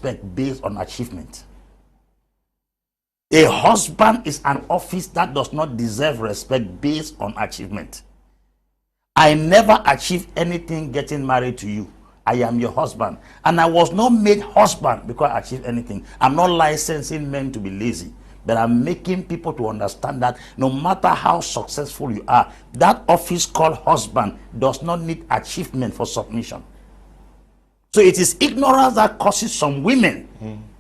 respect based on achievement. A husband is an office that does not deserve respect based on achievement. I never achieved anything getting married to you. I am your husband. And I was not made husband because I achieved anything. I'm not licensing men to be lazy. But I'm making people to understand that no matter how successful you are, that office called husband does not need achievement for submission. So it is ignorance that causes some women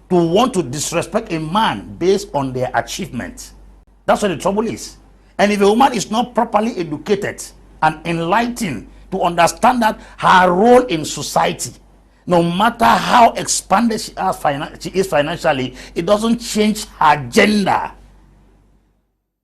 to want to disrespect a man based on their achievement. That's what the trouble is. And if a woman is not properly educated and enlightened to understand that her role in society, no matter how expanded she is financially, it doesn't change her gender.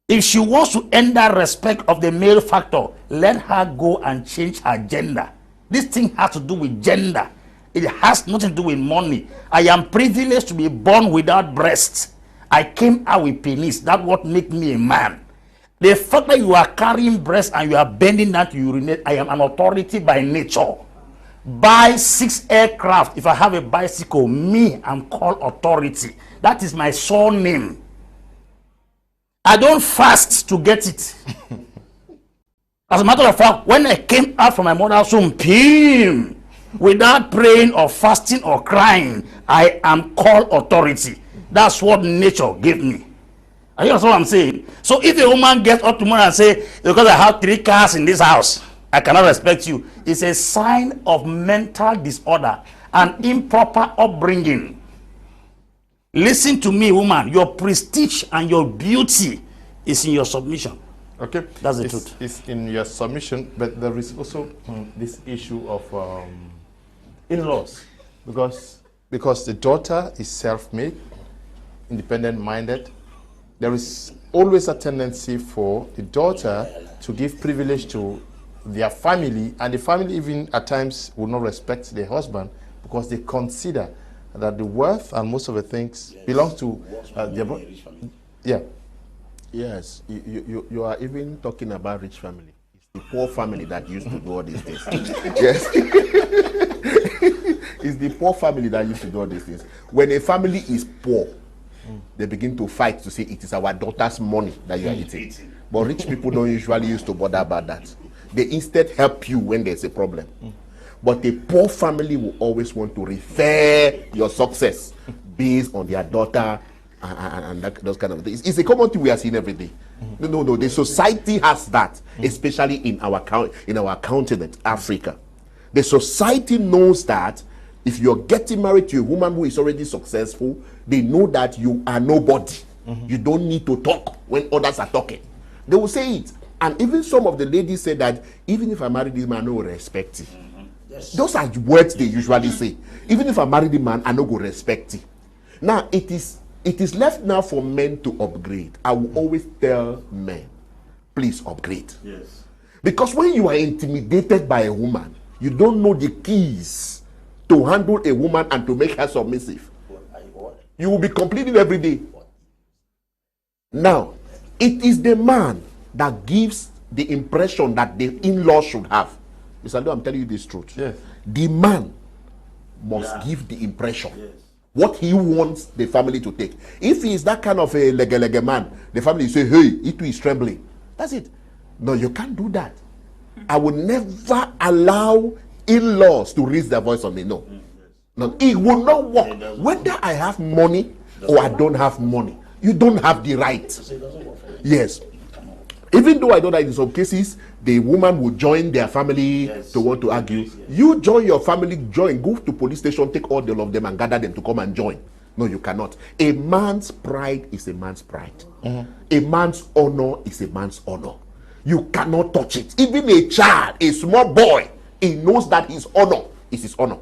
If she wants to end that respect of the male factor, let her go and change her gender. This thing has to do with gender. It has nothing to do with money. I am privileged to be born without breasts. I came out with penis. That's what makes me a man. The fact that you are carrying breasts and you are bending down to urinate, I am an authority by nature. Buy 6 aircraft. If I have a bicycle, me, I'm called authority. That is my surname. I don't fast to get it. As a matter of fact, when I came out from my mother's womb, without praying or fasting or crying, I am called authority. That's what nature gave me. Are you understand what I'm saying? So if a woman gets up tomorrow and say, because I have 3 cars in this house, I cannot respect you, it's a sign of mental disorder and improper upbringing. Listen to me, woman. Your prestige and your beauty is in your submission. Okay, that's the truth. It's in your submission, but there is also this issue of in-laws, because the daughter is self-made, independent-minded. There is always a tendency for the daughter to give privilege to their family, and the family even at times will not respect the husband because they consider that the wealth and most of the things belong to their yeah. Yes, you are even talking about rich family. It's the poor family that used to do all these things. Yes. It's the poor family that used to do all these things. When a family is poor, they begin to fight to say it is our daughter's money that you are eating. But rich people don't usually used to bother about that. They instead help you when there's a problem. But a poor family will always want to refer your success based on their daughter and those kind of things. It's a common thing we are seeing every day. No. The society has that, especially in our continent, Africa. The society knows that if you're getting married to a woman who is already successful, they know that you are nobody. You don't need to talk when others are talking. They will say it. And even some of the ladies say that even if I marry this man, I no respect it. Yes. Those are words they usually say. Even if I marry the man, I no go respect it. Now, it is left now for men to upgrade. I will always tell men, please upgrade. Yes. Because when you are intimidated by a woman, you don't know the keys to handle a woman and to make her submissive. You will be complaining every day. Now, it is the man that gives the impression that the in-law should have. Mr. Ado, I'm telling you this truth. Yes. The man must give the impression what he wants the family to take. If he is that kind of a lege man, the family say, hey, it is trembling. That's it. No, you can't do that. I will never allow in-laws to raise their voice on me. No. No, it will not work. Whether I have money or I don't have money, you don't have the right. Yes. Even though I know that in some cases the woman will join their family to want to argue. Yes. You join your family, go to police station, take all of them and gather them to come and join. No, you cannot. A man's pride is a man's pride. A man's honor is a man's honor. You cannot touch it. Even a child, a small boy, he knows that his honor is his honor.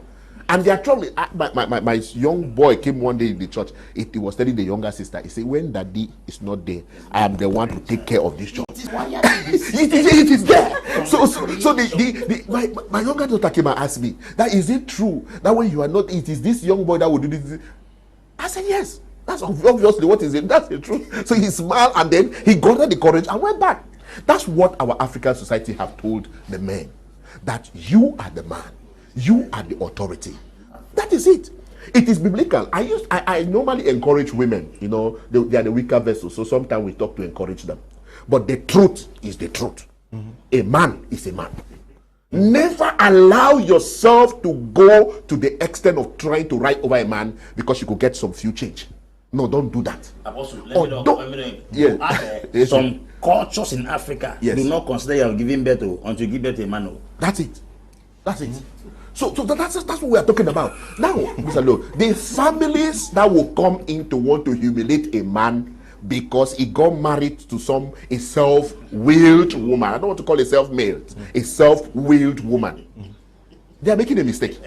And they are troubling. My young boy came one day in the church. He was telling the younger sister, he said, when daddy is not there, I am the one to take care of this church. It is there. So my younger daughter came and asked me, that is it true that when you are not, it is this young boy that will do this? I said, yes. That's obviously what is it. That's the truth. So he smiled and then he gathered the courage and went back. That's what our African society have told the men. That you are the man. You are the authority. That is it. It is biblical. I normally encourage women, you know, they are the weaker vessels, so sometimes we talk to encourage them. But the truth is the truth. A man is a man. Never allow yourself to go to the extent of trying to write over a man because you could get some few change. No, don't do that. Apostle, let me some cultures in Africa do not consider you have given birth to until you give birth to a man. That's it. That's it. So that's what we are talking about. Now, Mr. Lo, the families that will come in to want to humiliate a man because he got married to a self-willed woman. I don't want to call it self-made, a self-willed woman. They are making a mistake.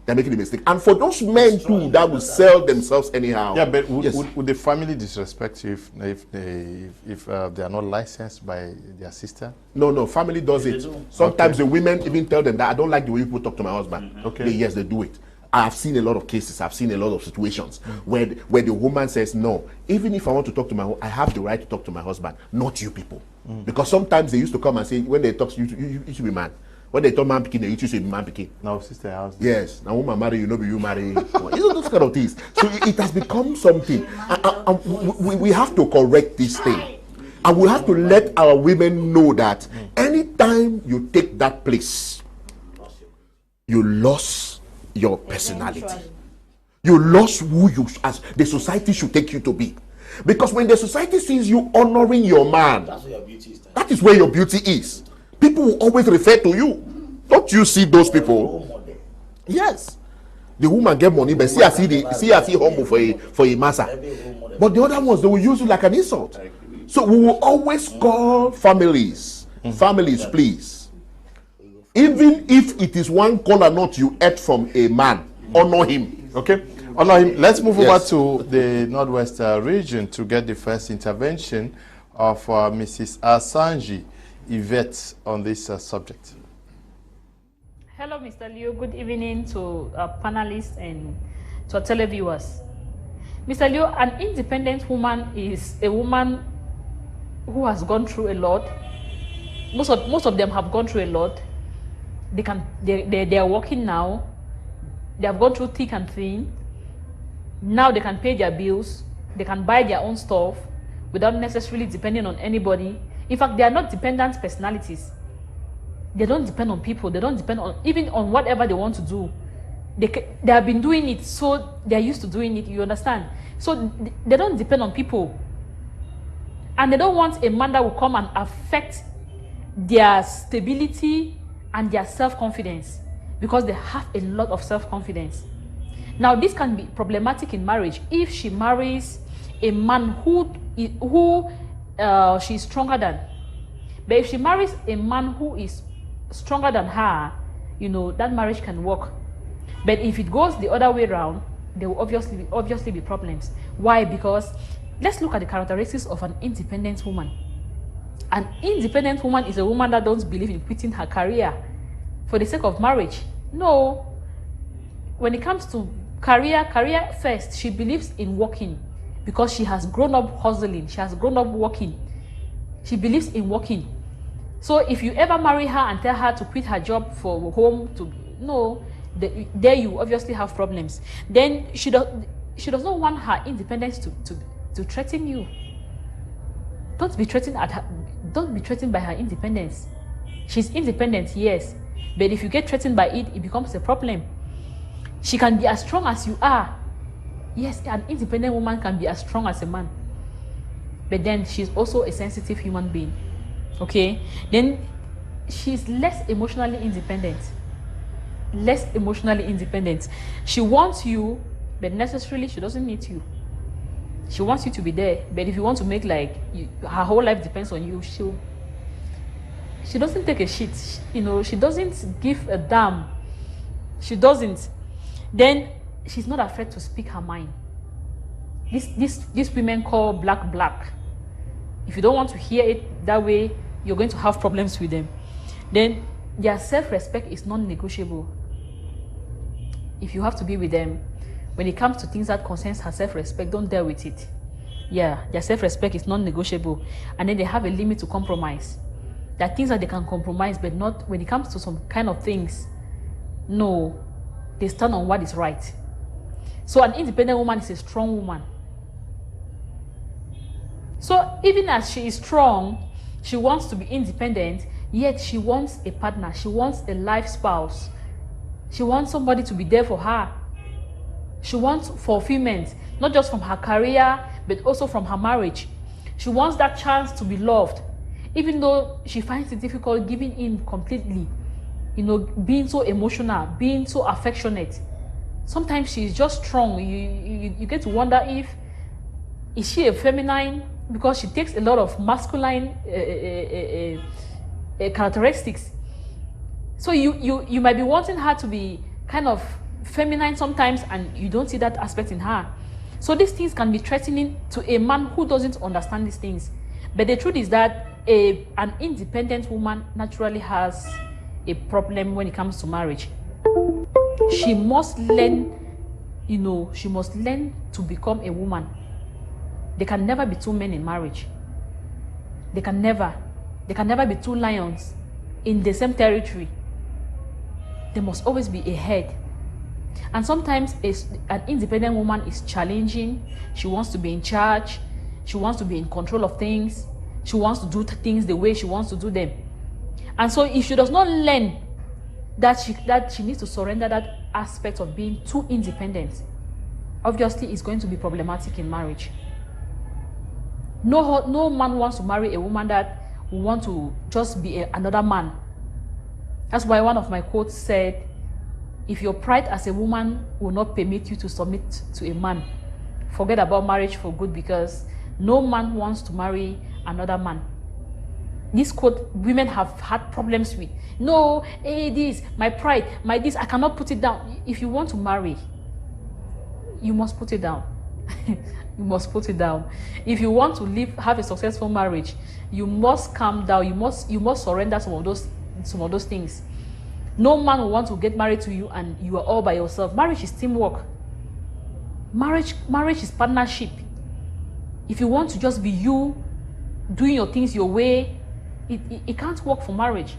They're making a mistake. And for those men too that will sell themselves anyhow. Yeah, but would the family disrespect you if they are not licensed by their sister? No, family does it. Sometimes the women even tell them that I don't like the way people talk to my husband. Okay. Yes, they do it. I've seen a lot of cases, I've seen a lot of situations where the woman says, no, even if I want to talk to my husband, I have the right to talk to my husband, not you people. Because sometimes they used to come and say, when they talk to you, you should be man. When they talk man picking, they used to say man picking. Now, sister house. Yes, now woman marry you, no be you marry. Those kind of things. So it has become something. We have to correct this thing. And we have to let our women know that anytime you take that place, you lost your personality. You lost who you as the society should take you to be. Because when the society sees you honoring your man, that's where your beauty is. That is where your beauty is. People will always refer to you. Don't you see those people? Yes. The woman get money, but see as he humble for a master. But the other ones, they will use you like an insult. So we will always call families, please. Even if it is one kola nut you ate from a man, honor him. Okay, honor him. Let's move over to the Northwest region to get the first intervention of Mrs. Asanji Yvette on this subject. Hello, Mr. Leo. Good evening to our panelists and to our televiewers. Mr. Leo, an independent woman is a woman who has gone through a lot. Most of them have gone through a lot. They are working now. They have gone through thick and thin. Now they can pay their bills. They can buy their own stuff without necessarily depending on anybody. In fact, they are not dependent personalities. They don't depend on people. They don't depend on even on whatever they want to do. They have been doing it, so they're used to doing it. You understand? So they don't depend on people, and they don't want a man that will come and affect their stability and their self-confidence, because they have a lot of self-confidence. Now, this can be problematic in marriage if she marries a man who she's stronger than. But if she marries a man who is stronger than her, you know, that marriage can work. But if it goes the other way around, there will obviously be problems. Why? Because let's look at the characteristics of an independent woman. An independent woman is a woman that doesn't believe in quitting her career for the sake of marriage. No. When it comes to career first, she believes in working because she has grown up hustling. She has grown up working. She believes in working. So if you ever marry her and tell her to quit her job for home, there you obviously have problems. Then she does not want her independence to threaten you. Don't be threatened by her independence. She's independent, yes, but if you get threatened by it, it becomes a problem. She can be as strong as you are. Yes, an independent woman can be as strong as a man, but then she's also a sensitive human being. Okay, then she's less emotionally independent. She wants you, but necessarily she doesn't need you. She wants you to be there, but if you want to make her whole life depends on you, she doesn't take a shit. She doesn't give a damn. She doesn't. Then she's not afraid to speak her mind. These women call black. If you don't want to hear it that way, you're going to have problems with them. Then their self-respect is non-negotiable. If you have to be with them, when it comes to things that concerns her self-respect, don't deal with it. Yeah, their self-respect is non-negotiable. And then they have a limit to compromise. There are things that they can compromise, but not when it comes to some kind of things. No, they stand on what is right. So an independent woman is a strong woman. So even as she is strong, she wants to be independent, yet she wants a partner. She wants a life spouse. She wants somebody to be there for her. She wants fulfillment, not just from her career, but also from her marriage. She wants that chance to be loved, even though she finds it difficult giving in completely, you know, being so emotional, being so affectionate. Sometimes she's just strong. You get to wonder is she a feminine, because she takes a lot of masculine characteristics. So you might be wanting her to be kind of feminine sometimes, and you don't see that aspect in her. So these things can be threatening to a man who doesn't understand these things. But the truth is that an independent woman naturally has a problem when it comes to marriage. She must learn, you know, she must learn to become a woman. There can never be two men in marriage. There can never be two lions in the same territory. There must always be a head. And sometimes an independent woman is challenging. She wants to be in charge. She wants to be in control of things. She wants to do things the way she wants to do them. And so if she does not learn that she needs to surrender that aspect of being too independent, obviously it's going to be problematic in marriage. No man wants to marry a woman that will want to just be another man. That's why one of my quotes said, if your pride as a woman will not permit you to submit to a man, forget about marriage for good, because no man wants to marry another man. This quote, women have had problems with. No, this, my pride, my this, I cannot put it down. If you want to marry, you must put it down. You must put it down. If you want to have a successful marriage, you must calm down. You must surrender some of those things. No man will want to get married to you and you are all by yourself. Marriage is teamwork. Marriage is partnership. If you want to just be you, doing your things your way, it can't work for marriage.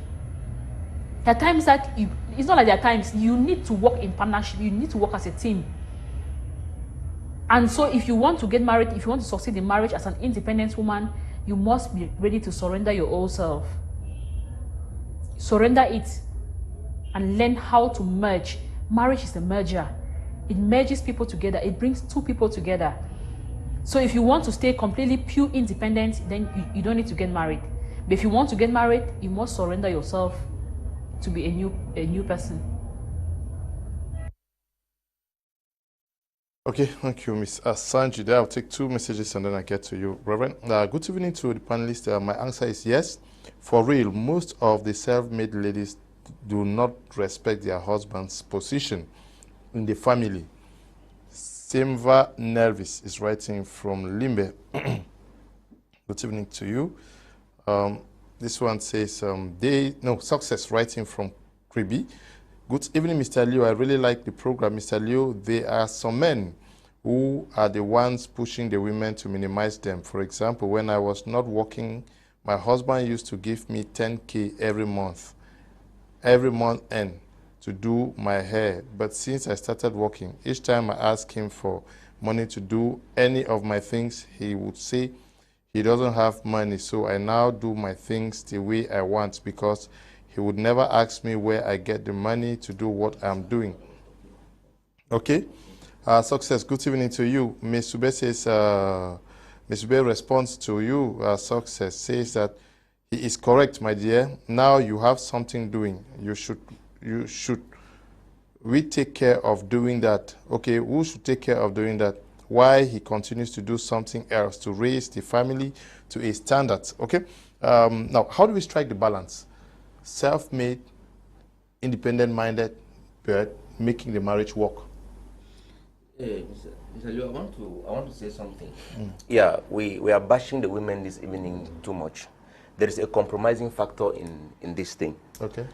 There are times that it's not like there are times you need to work in partnership. You need to work as a team. And so if you want to get married, if you want to succeed in marriage as an independent woman, you must be ready to surrender your old self. Surrender it and learn how to merge. Marriage is a merger. It merges people together. It brings two people together. So if you want to stay completely pure independent, then you don't need to get married. But if you want to get married, you must surrender yourself to be a new person. Okay, thank you, Ms. Asanji. There, I'll take two messages and then I get to you, Reverend. Good evening to the panelists. My answer is yes. For real, most of the self-made ladies do not respect their husband's position in the family. Simva Nervis is writing from Limbe. Good evening to you. This one says, Success, writing from Kribi. Good evening, Mr. Liu. I really like the program, Mr. Liu. There are some men who are the ones pushing the women to minimize them. For example, when I was not working, my husband used to give me 10K every month end to do my hair. But since I started working, each time I asked him for money to do any of my things, he would say he doesn't have money. So I now do my things the way I want, because he would never ask me where I get the money to do what I'm doing. Okay? Success, good evening to you. Ms. Sube says, Ms. Sube responds to you, Success, says that he is correct, my dear. Now you have something doing. We take care of doing that. Okay, who should take care of doing that? Why he continues to do something else to raise the family to a standard. Okay? Now, how do we strike the balance? Self-made, independent-minded, but making the marriage work. Mr. Liu, I want to say something. Yeah, we are bashing the women this evening too much. There is a compromising factor in this thing. Okay.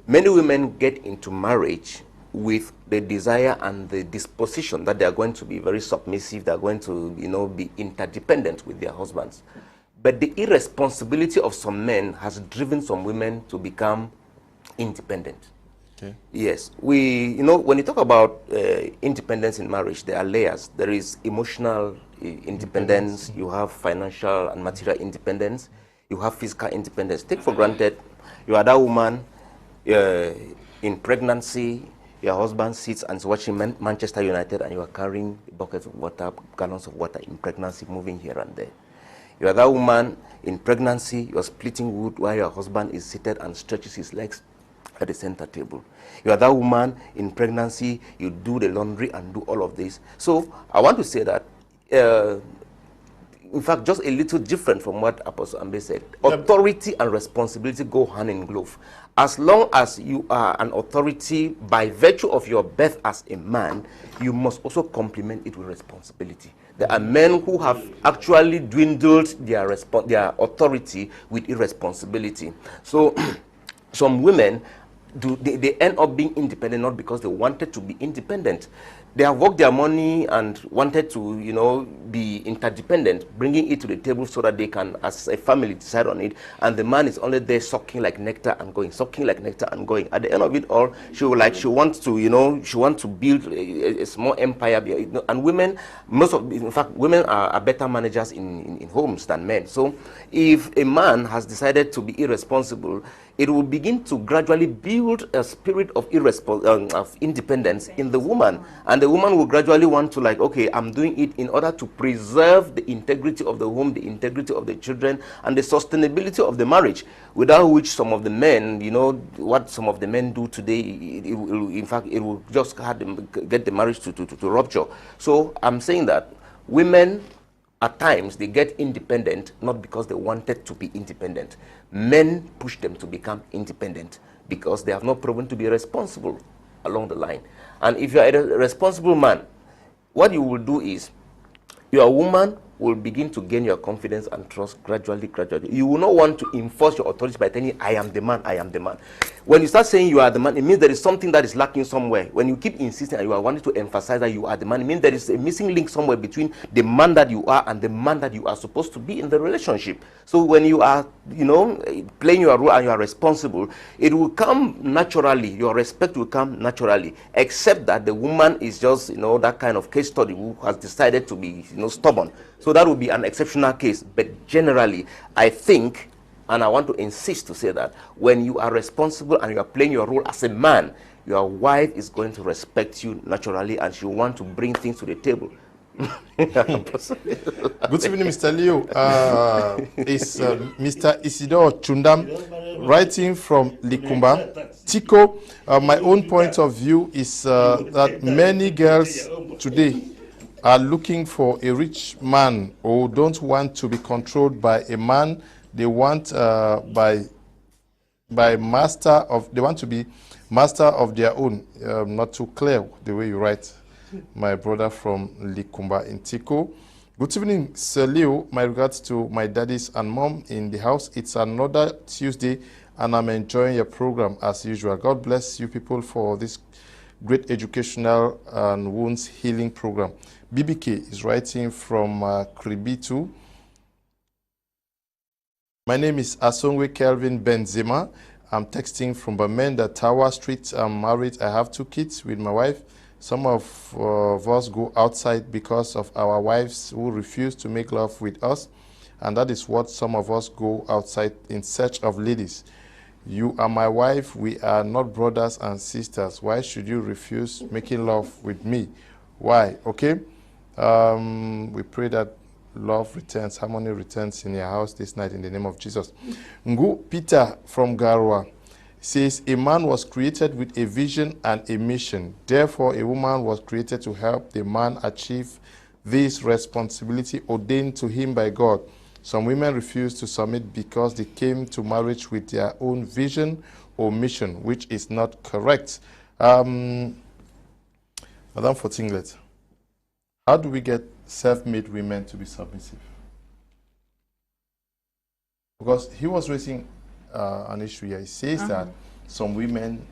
Many women get into marriage with the desire and the disposition that they are going to be very submissive, they are going to, be interdependent with their husbands. But the irresponsibility of some men has driven some women to become independent. Okay. Yes, when you talk about independence in marriage, there are layers. There is emotional independence, you have financial and material independence, you have physical independence. Take for granted, you are that woman in pregnancy, your husband sits and is watching Manchester United and you are carrying buckets of water, gallons of water in pregnancy, moving here and there. You are that woman in pregnancy, you are splitting wood while your husband is seated and stretches his legs at the center table. You are that woman in pregnancy, you do the laundry and do all of this. So I want to say that, in fact, just a little different from what Apostle Ambe said. Authority and responsibility go hand in glove. As long as you are an authority by virtue of your birth as a man, you must also complement it with responsibility. There are men who have actually dwindled their authority with irresponsibility. So some women, they end up being independent not because they wanted to be independent. They have worked their money and wanted to, be interdependent, bringing it to the table so that they can, as a family, decide on it. And the man is only there sucking like nectar and going, sucking like nectar and going. At the end of it all, she wants to build a small empire. And women, in fact, women are better managers in homes than men. So if a man has decided to be irresponsible, it will begin to gradually build a spirit of independence in the woman. And the woman will gradually want to okay, I'm doing it in order to preserve the integrity of the home, the integrity of the children, and the sustainability of the marriage, without which some of the men, what some of the men do today, in fact, it will just get the marriage to rupture. So I'm saying that women, at times, they get independent not because they wanted to be independent. Men push them to become independent because they have not proven to be responsible along the line. And if you are a responsible man, what you will do is, your woman will begin to gain your confidence and trust gradually. You will not want to enforce your authority by telling, I am the man, I am the man. When you start saying you are the man, it means there is something that is lacking somewhere. When you keep insisting and you are wanting to emphasize that you are the man, it means there is a missing link somewhere between the man that you are and the man that you are supposed to be in the relationship. So when you are, playing your role and you are responsible, it will come naturally. Your respect will come naturally, except that the woman is just, that kind of case study who has decided to be, stubborn. So that would be an exceptional case. But generally, I think, and I want to insist to say that when you are responsible and you are playing your role as a man, your wife is going to respect you naturally and she will want to bring things to the table. Good evening, Mr. Leo. It's Mr. Isidore Chundam writing from Likumba. Tico, my own point of view is that many girls today are looking for a rich man or don't want to be controlled by a man. They want they want to be master of their own. Not too clear the way you write, my brother from Likumba in Tico. Good evening, Sir Leo. My regards to my daddies and mom in the house. It's another Tuesday and I'm enjoying your program as usual. God bless you people for this great educational and wounds healing program. BBK is writing from Kribitu. My name is Asongwe Kelvin Benzema. I'm texting from Bamenda Tower Street. I'm married. I have 2 kids with my wife. Some of us go outside because of our wives who refuse to make love with us. And that is what some of us go outside in search of ladies. You are my wife. We are not brothers and sisters. Why should you refuse making love with me? Why? Okay. We pray that love returns, harmony returns in your house this night in the name of Jesus. Ngu Peter from Garwa says, a man was created with a vision and a mission. Therefore, a woman was created to help the man achieve this responsibility ordained to him by God. Some women refuse to submit because they came to marriage with their own vision or mission, which is not correct. Mme Fontinglet, how do we get self-made women to be submissive? Because he was raising an issue here. He says that some women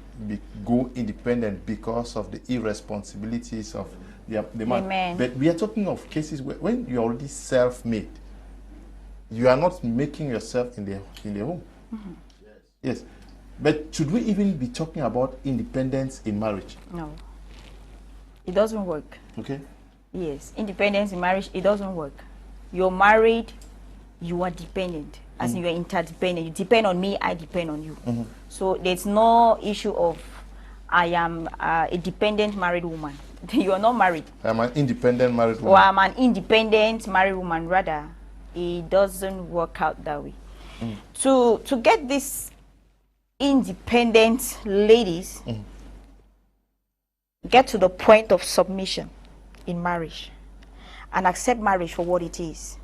go independent because of the irresponsibilities of the man. But we are talking of cases where when you're already self-made, you are not making yourself in the home. Yes. But should we even be talking about independence in marriage? No. It doesn't work. Okay. Yes. Independence in marriage, it doesn't work. You're married, you are dependent. As in, you're interdependent. You depend on me, I depend on you. So there's no issue of I am a dependent married woman. You are not married. I'm an independent married woman. Or I'm an independent married woman. Rather, it doesn't work out that way. To get these independent ladies get to the point of submission in marriage and accept marriage for what it is.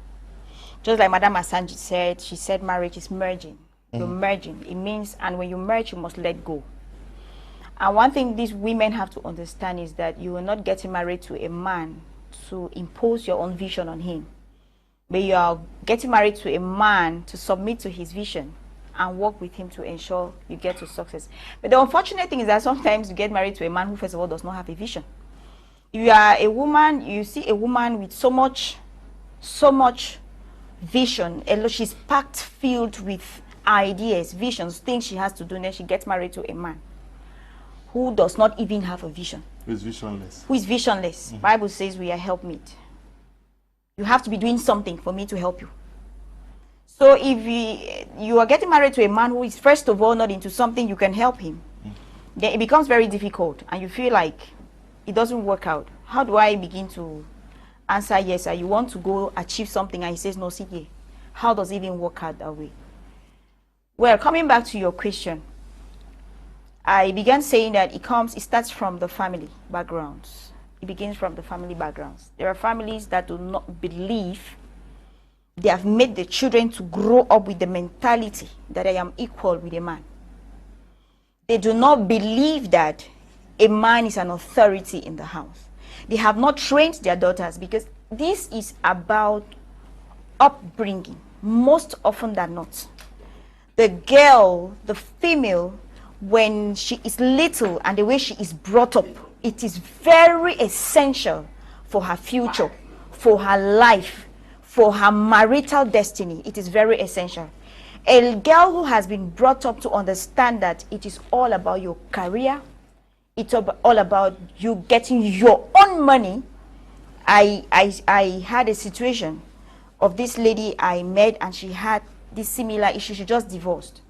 Just like Madame Asanji said, she said marriage is merging. You're merging. It means, and when you merge, you must let go. And one thing these women have to understand is that you are not getting married to a man to impose your own vision on him. But you are getting married to a man to submit to his vision and work with him to ensure you get to success. But the unfortunate thing is that sometimes you get married to a man who, first of all, does not have a vision. You are a woman, you see a woman with so much vision, she's packed, filled with ideas, visions, things she has to do, and then she gets married to a man who does not even have a vision. Who is visionless. Who is visionless. Bible says we are helpmeet. You have to be doing something for me to help you. So if you are getting married to a man who is, first of all, not into something you can help him, then it becomes very difficult and you feel like it doesn't work out. How do I begin to answer yes, you want to go achieve something and he says no, sit here? How does it even work out that way? Well, coming back to your question, I began saying that it starts from the family backgrounds. It begins from the family backgrounds. There are families that do not believe, they have made the children to grow up with the mentality that I am equal with a man. They do not believe that a man is an authority in the house. They have not trained their daughters, because this is about upbringing, most often than not. The girl, the female, when she is little and the way she is brought up, it is very essential for her future, for her life, for her marital destiny. It is very essential. A girl who has been brought up to understand that it is all about your career, it's all about you getting your own money. I had a situation of this lady I met, and she had this similar issue. She just divorced.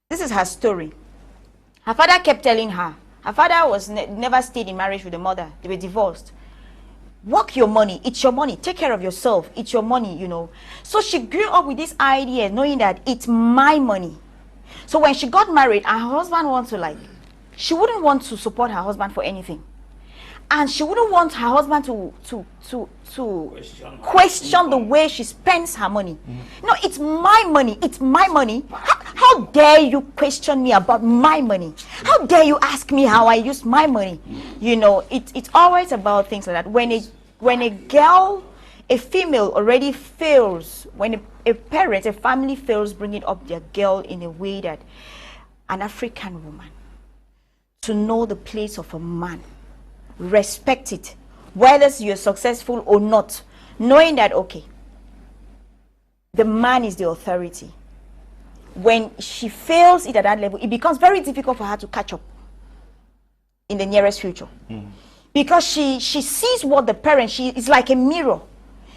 This is her story. Her father kept telling her, her father was never stayed in marriage with the mother. They were divorced. Work your money. It's your money. Take care of yourself. It's your money, you know. So she grew up with this idea, knowing that it's my money. So when she got married, and her husband wants to, she wouldn't want to support her husband for anything. And she wouldn't want her husband to question the way she spends her money. No, it's my money. It's my money. How dare you question me about my money? How dare you ask me how I use my money? You know, it's always about things like that. When a girl, a female already fails, when a parent, a family fails bringing up their girl in a way that an African woman, to know the place of a man, respect it, whether you're successful or not, knowing that, okay, the man is the authority. When she fails it at that level, it becomes very difficult for her to catch up in the nearest future. Because she sees what the parent, is like a mirror.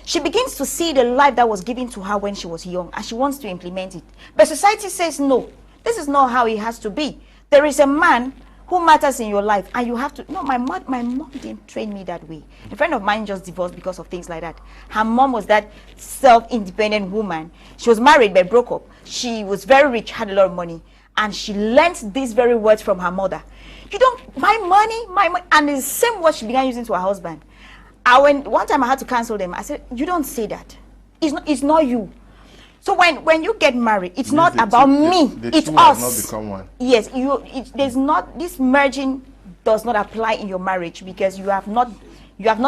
She begins to see the life that was given to her when she was young, and she wants to implement it. But society says, no, this is not how it has to be. There is a man who matters in your life, and you have to. No, my mom didn't train me that way. A friend of mine just divorced because of things like that. Her mom was that self-independent woman. She was married but broke up. She was very rich, had a lot of money, and she learnt these very words from her mother. You don't, my money, and the same words she began using to her husband. One time I had to cancel them. I said, you don't say that. It's not you. So when you get married, it's not about me. It's us. Not become one. Yes, there's not, this merging does not apply in your marriage, because you have not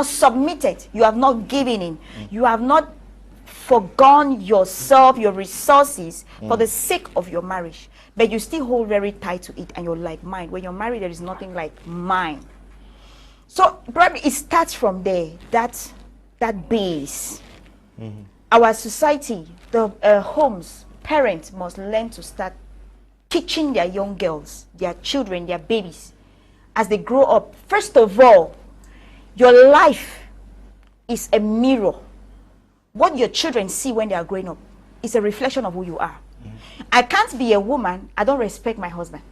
submitted, you have not given in, you have not forgone yourself, your resources for the sake of your marriage, but you still hold very tight to it, and you're like mine. When you're married, there is nothing like mine. So probably it starts from there, that base. Our society, the homes, parents must learn to start teaching their young girls, their children, their babies, as they grow up. First of all, your life is a mirror. What your children see when they are growing up is a reflection of who you are. I can't be a woman, I don't respect my husband.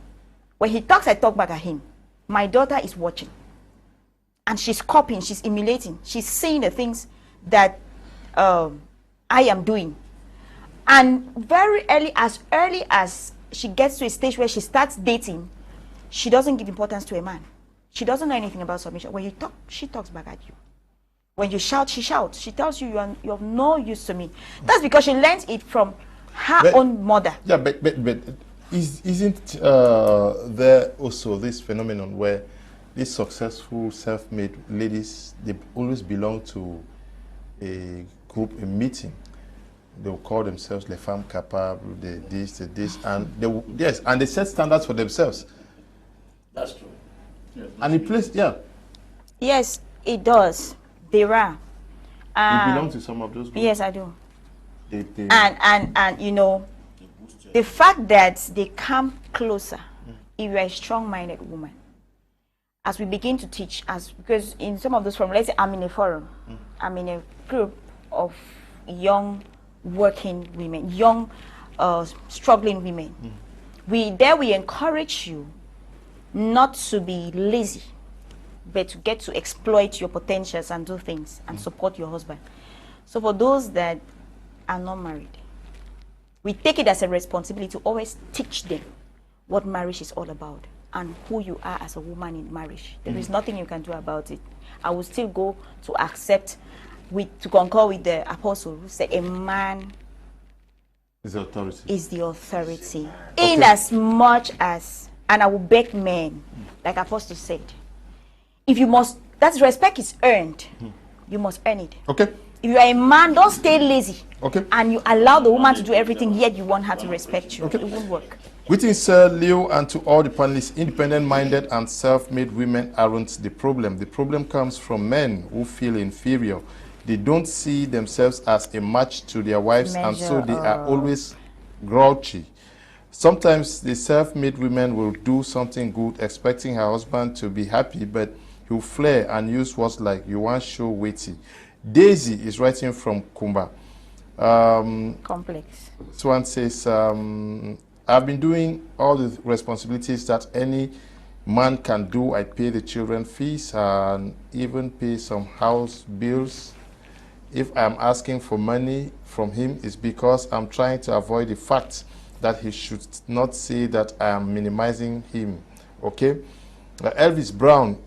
When he talks, I talk back at him. My daughter is watching. And she's copying, she's emulating. She's seeing the things that I am doing. And very early as she gets to a stage where she starts dating, she doesn't give importance to a man. She doesn't know anything about submission. When you talk, she talks back at you. When you shout, she shouts. She tells you you have no use to me. That's because she learns it from her own mother. Yeah, but isn't there also this phenomenon where these successful self-made ladies, they always belong to a group, a meeting? They'll call themselves les femmes capables, this, and they set standards for themselves. That's true. Yes, and it plays, yeah. Yes, it does. There are. You belong to some of those groups? Yes, I do. And you know, the fact that they come closer, if you're a strong-minded woman, as we begin to teach, because in some of those forums, let's say I'm in a forum, I'm in a group of young working women, young struggling women. We encourage you not to be lazy, but to get to exploit your potentials and do things and support your husband. So for those that are not married, we take it as a responsibility to always teach them what marriage is all about and who you are as a woman in marriage. There is nothing you can do about it. I will still go to accept, to concur with the apostle who said a man is the authority. Is the authority. Okay. In as much as, and I will beg men, like apostle said, if you must, that respect is earned, you must earn it. Okay. If you are a man, don't stay lazy. Okay. And you allow the woman to do everything, yet you want her to respect you. Okay. It won't work. Greetings, Sir Leo, and to all the panelists. Independent-minded and self-made women aren't the problem. The problem comes from men who feel inferior. They don't see themselves as a match to their wives, and so they are always grouchy. Sometimes the self-made women will do something good, expecting her husband to be happy, but he'll flare and use words like, you want show weighty. Daisy is writing from Kumba. Complex. Swan says, I've been doing all the responsibilities that any man can do. I pay the children fees and even pay some house bills. If I'm asking for money from him, it's because I'm trying to avoid the fact that he should not say that I am minimizing him. Okay? Elvis Brown,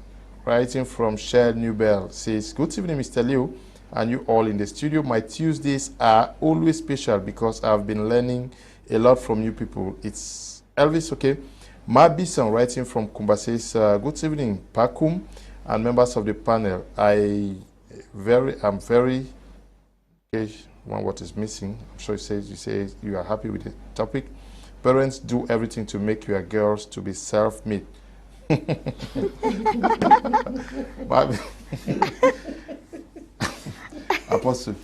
writing from Shell Newbell, says, good evening, Mr. Leo, and you all in the studio. My Tuesdays are always special because I've been learning a lot from you people. It's Elvis, okay? Mabison, writing from Kumba, says, good evening, Pakum, and members of the panel. I'm very, okay, what is missing? I'm sure you say you are happy with the topic. Parents do everything to make your girls to be self-made. Apostle,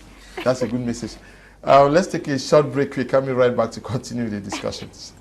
that's a good message. Let's take a short break. We're coming right back to continue the discussions.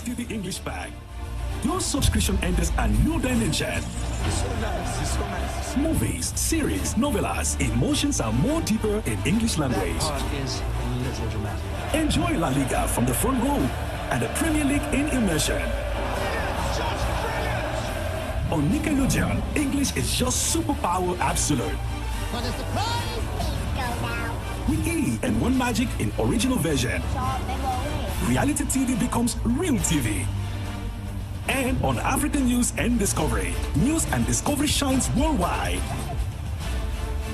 To the English bag. Your subscription enters a new dimension. It's so nice. It's so nice. Movies, series, novellas, emotions are more deeper in English language. That part is a little dramatic. Enjoy La Liga from the front row and the Premier League in immersion. On Nickelodeon, English is just superpower absolute. What is the prize? Please go now. With E and One Magic in original version. Reality TV becomes real TV. And on African News and Discovery, News and Discovery shines worldwide.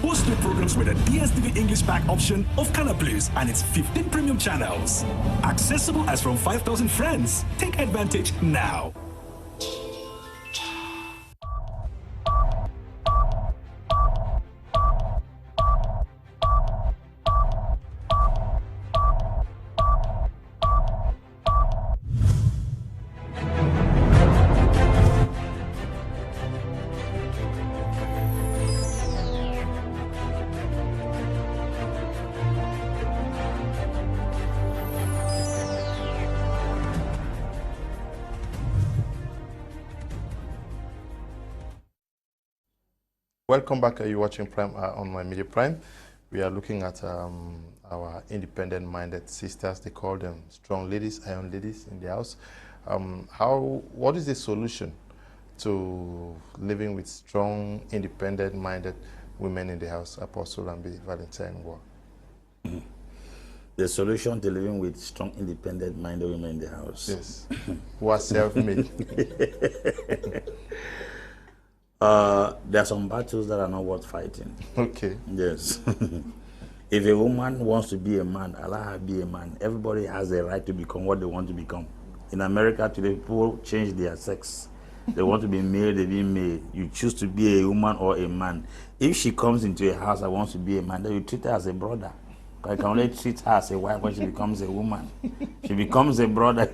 Watch the programs with a DSTV English pack option of Color Plus and its 15 premium channels. Accessible as from 5,000 friends. Take advantage now. Welcome back. You're watching Prime on my Media Prime. We are looking at our independent-minded sisters. They call them strong ladies, iron ladies in the house. What is the solution to living with strong, independent-minded women in the house? Apostle Ambe, Valentine. The solution to living with strong, independent-minded women in the house. Yes, who are self-made. There are some battles that are not worth fighting. Okay. Yes. If a woman wants to be a man, allow her be a man. Everybody has a right to become what they want to become. In America today, people change their sex. They want to be male, they be male. You choose to be a woman or a man. If she comes into a house and wants to be a man, then you treat her as a brother. I can only treat her as a wife when she becomes a woman. She becomes a brother.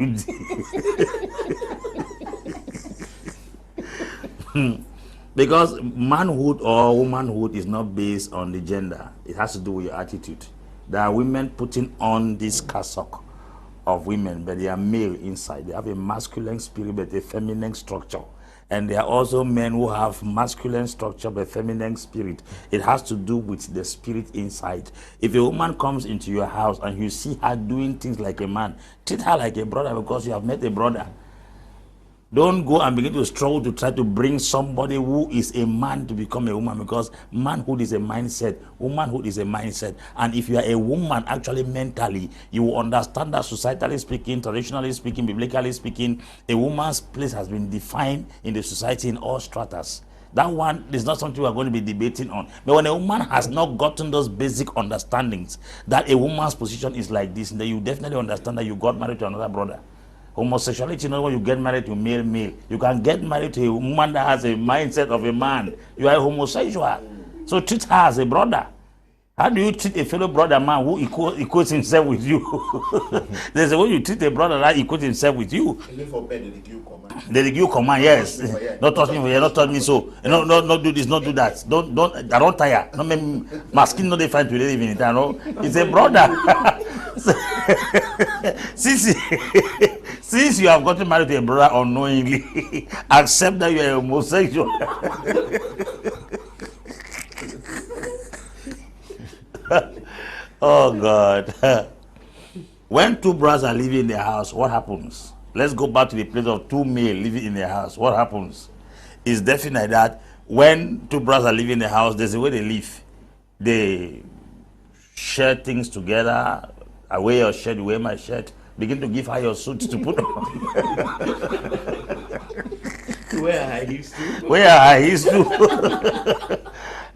Because manhood or womanhood is not based on the gender. It has to do with your attitude. There are women putting on this cassock of women, but they are male inside. They have a masculine spirit, but a feminine structure. And there are also men who have masculine structure, but feminine spirit. It has to do with the spirit inside. If a woman comes into your house and you see her doing things like a man, treat her like a brother because you have met a brother. Don't go and begin to struggle to try to bring somebody who is a man to become a woman, because manhood is a mindset, womanhood is a mindset. And if you are a woman, actually mentally, you will understand that societally speaking, traditionally speaking, biblically speaking, a woman's place has been defined in the society in all stratas. That one is not something we are going to be debating on. But when a woman has not gotten those basic understandings that a woman's position is like this, then you definitely understand that you got married to another brother. Homosexuality is not when you get married to male. You can get married to a woman that has a mindset of a man. You are a homosexual. So treat her as a brother. How do you treat a fellow brother man who equates himself with you? There's a way you treat a brother that equates himself with you. They give you command, yes. Don't touch me, don't touch me. So don't do this, don't do that. I don't tire. No, my skin not defined to live in it. It's a brother. Since you have gotten married to a brother unknowingly, accept that you are a homosexual. Oh God. When two brothers are living in the house, what happens? Let's go back to the place of two male living in the house. What happens? It's definite that when two brothers are living in the house, there's a way they live. They share things together. I wear your shirt, you wear my shirt. Begin to give her your suit to put on. Wear high heels too. Wear high heels too.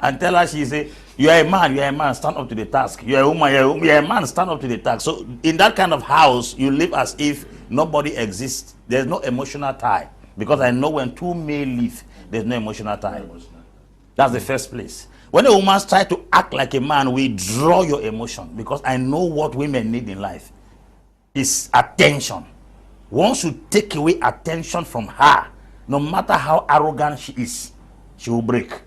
And tell her, she say, you are a man, stand up to the task. You are a woman, you are a man, stand up to the task. So in that kind of house, you live as if nobody exists. There's no emotional tie. Because I know when two male live, there's no emotional tie. That's the first place. When a woman tries to act like a man, we draw your emotion, because I know what women need in life is attention. Once you take away attention from her, no matter how arrogant she is, she will break.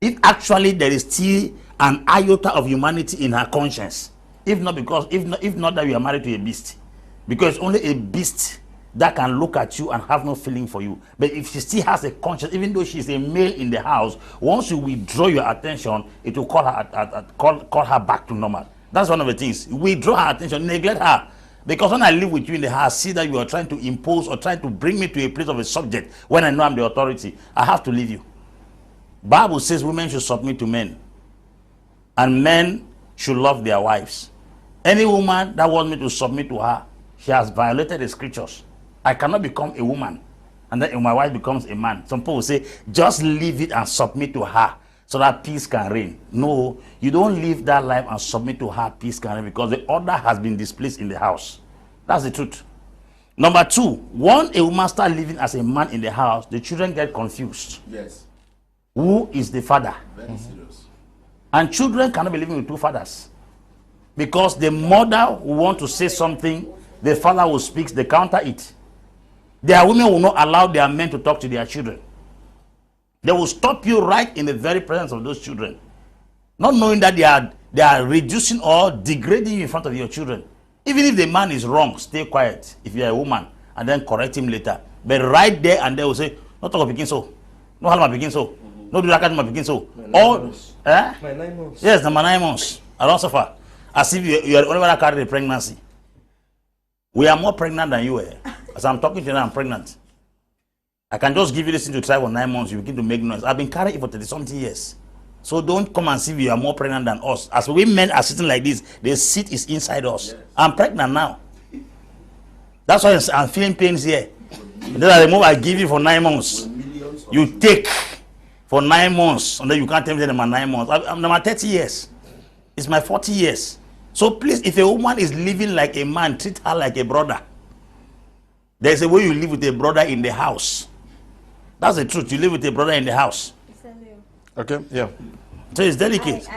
If actually there is still an iota of humanity in her conscience, if not that you are married to a beast, because only a beast that can look at you and have no feeling for you. But if she still has a conscience, even though she's a male in the house, once you withdraw your attention, it will call her back to normal. That's one of the things. Withdraw her attention, neglect her. Because when I live with you in the house, see that you are trying to impose or trying to bring me to a place of a subject when I know I'm the authority, I have to leave you. Bible says women should submit to men, and men should love their wives. Any woman that wants me to submit to her, she has violated the scriptures. I cannot become a woman and then my wife becomes a man. Some people will say, just leave it and submit to her. so that peace can reign. No, you don't live that life and submit to her peace can reign because the order has been displaced in the house. That's the truth. Number two, once a woman starts living as a man in the house, the children get confused. Yes. Who is the father? Very serious. And children cannot be living with two fathers. Because the mother will want to say something, the father will speak, they counter it. Their women will not allow their men to talk to their children. They will stop you right in the very presence of those children. Not knowing that they are reducing or degrading you in front of your children. Even if the man is wrong, stay quiet if you are a woman and then correct him later. But right there and they will say, no talk of begin so. No how begin so. No do that kind of begin so. Or My 9 months. yes, number 9 months. I don't suffer. As if you are the only one that carry the pregnancy. We are more pregnant than you are. As I'm talking to you now, I'm pregnant. I can just give you this thing to try for 9 months. You begin to make noise. I've been carrying it for 30-something years. So don't come and see if you are more pregnant than us. As we men are sitting like this, the seat is inside us. Yes. I'm pregnant now. That's why I'm feeling pains here. Then I remove, I give you for 9 months. You take for 9 months, and then you can't tell me that I'm 9 months. I'm number 30 years. It's my 40 years. So please, if a woman is living like a man, treat her like a brother. There's a way you live with a brother in the house. That's the truth. You live with a brother in the house. Okay, yeah. So it's delicate.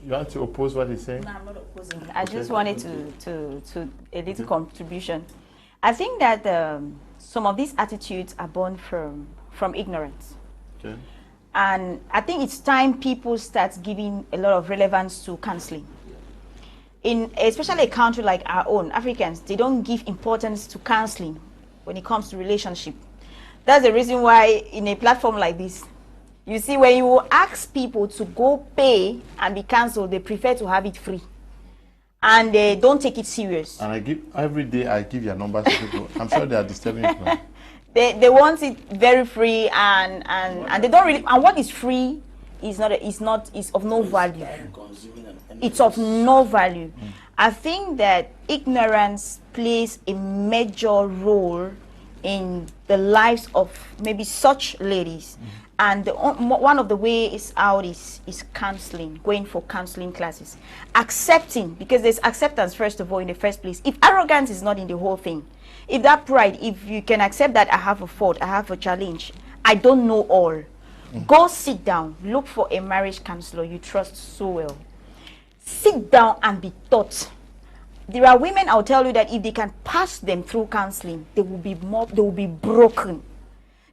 You want to oppose what he's saying? No, I'm not opposing. I just wanted to a little contribution. I think that some of these attitudes are born from ignorance. Okay. And I think it's time people start giving a lot of relevance to counseling. In especially a country like our own, Africans, they don't give importance to counseling when it comes to relationship. That's the reason why in a platform like this, you see, when you ask people to go pay and be cancelled, they prefer to have it free. And they don't take it serious. And every day I give your numbers to people. I'm sure they are disturbing it now. They want it very free and they don't really, and what is free is of no value. It's of no value. I think that ignorance plays a major role in the lives of maybe such ladies. And one of the ways out is counseling, going for counseling classes. Accepting, because there's acceptance first of all in the first place. If arrogance is not in the whole thing, if that pride, if you can accept that I have a fault, I have a challenge, I don't know all. Go sit down, look for a marriage counselor you trust so well. Sit down and be taught. There are women, I'll tell you, that if they can pass them through counseling, they will be broken.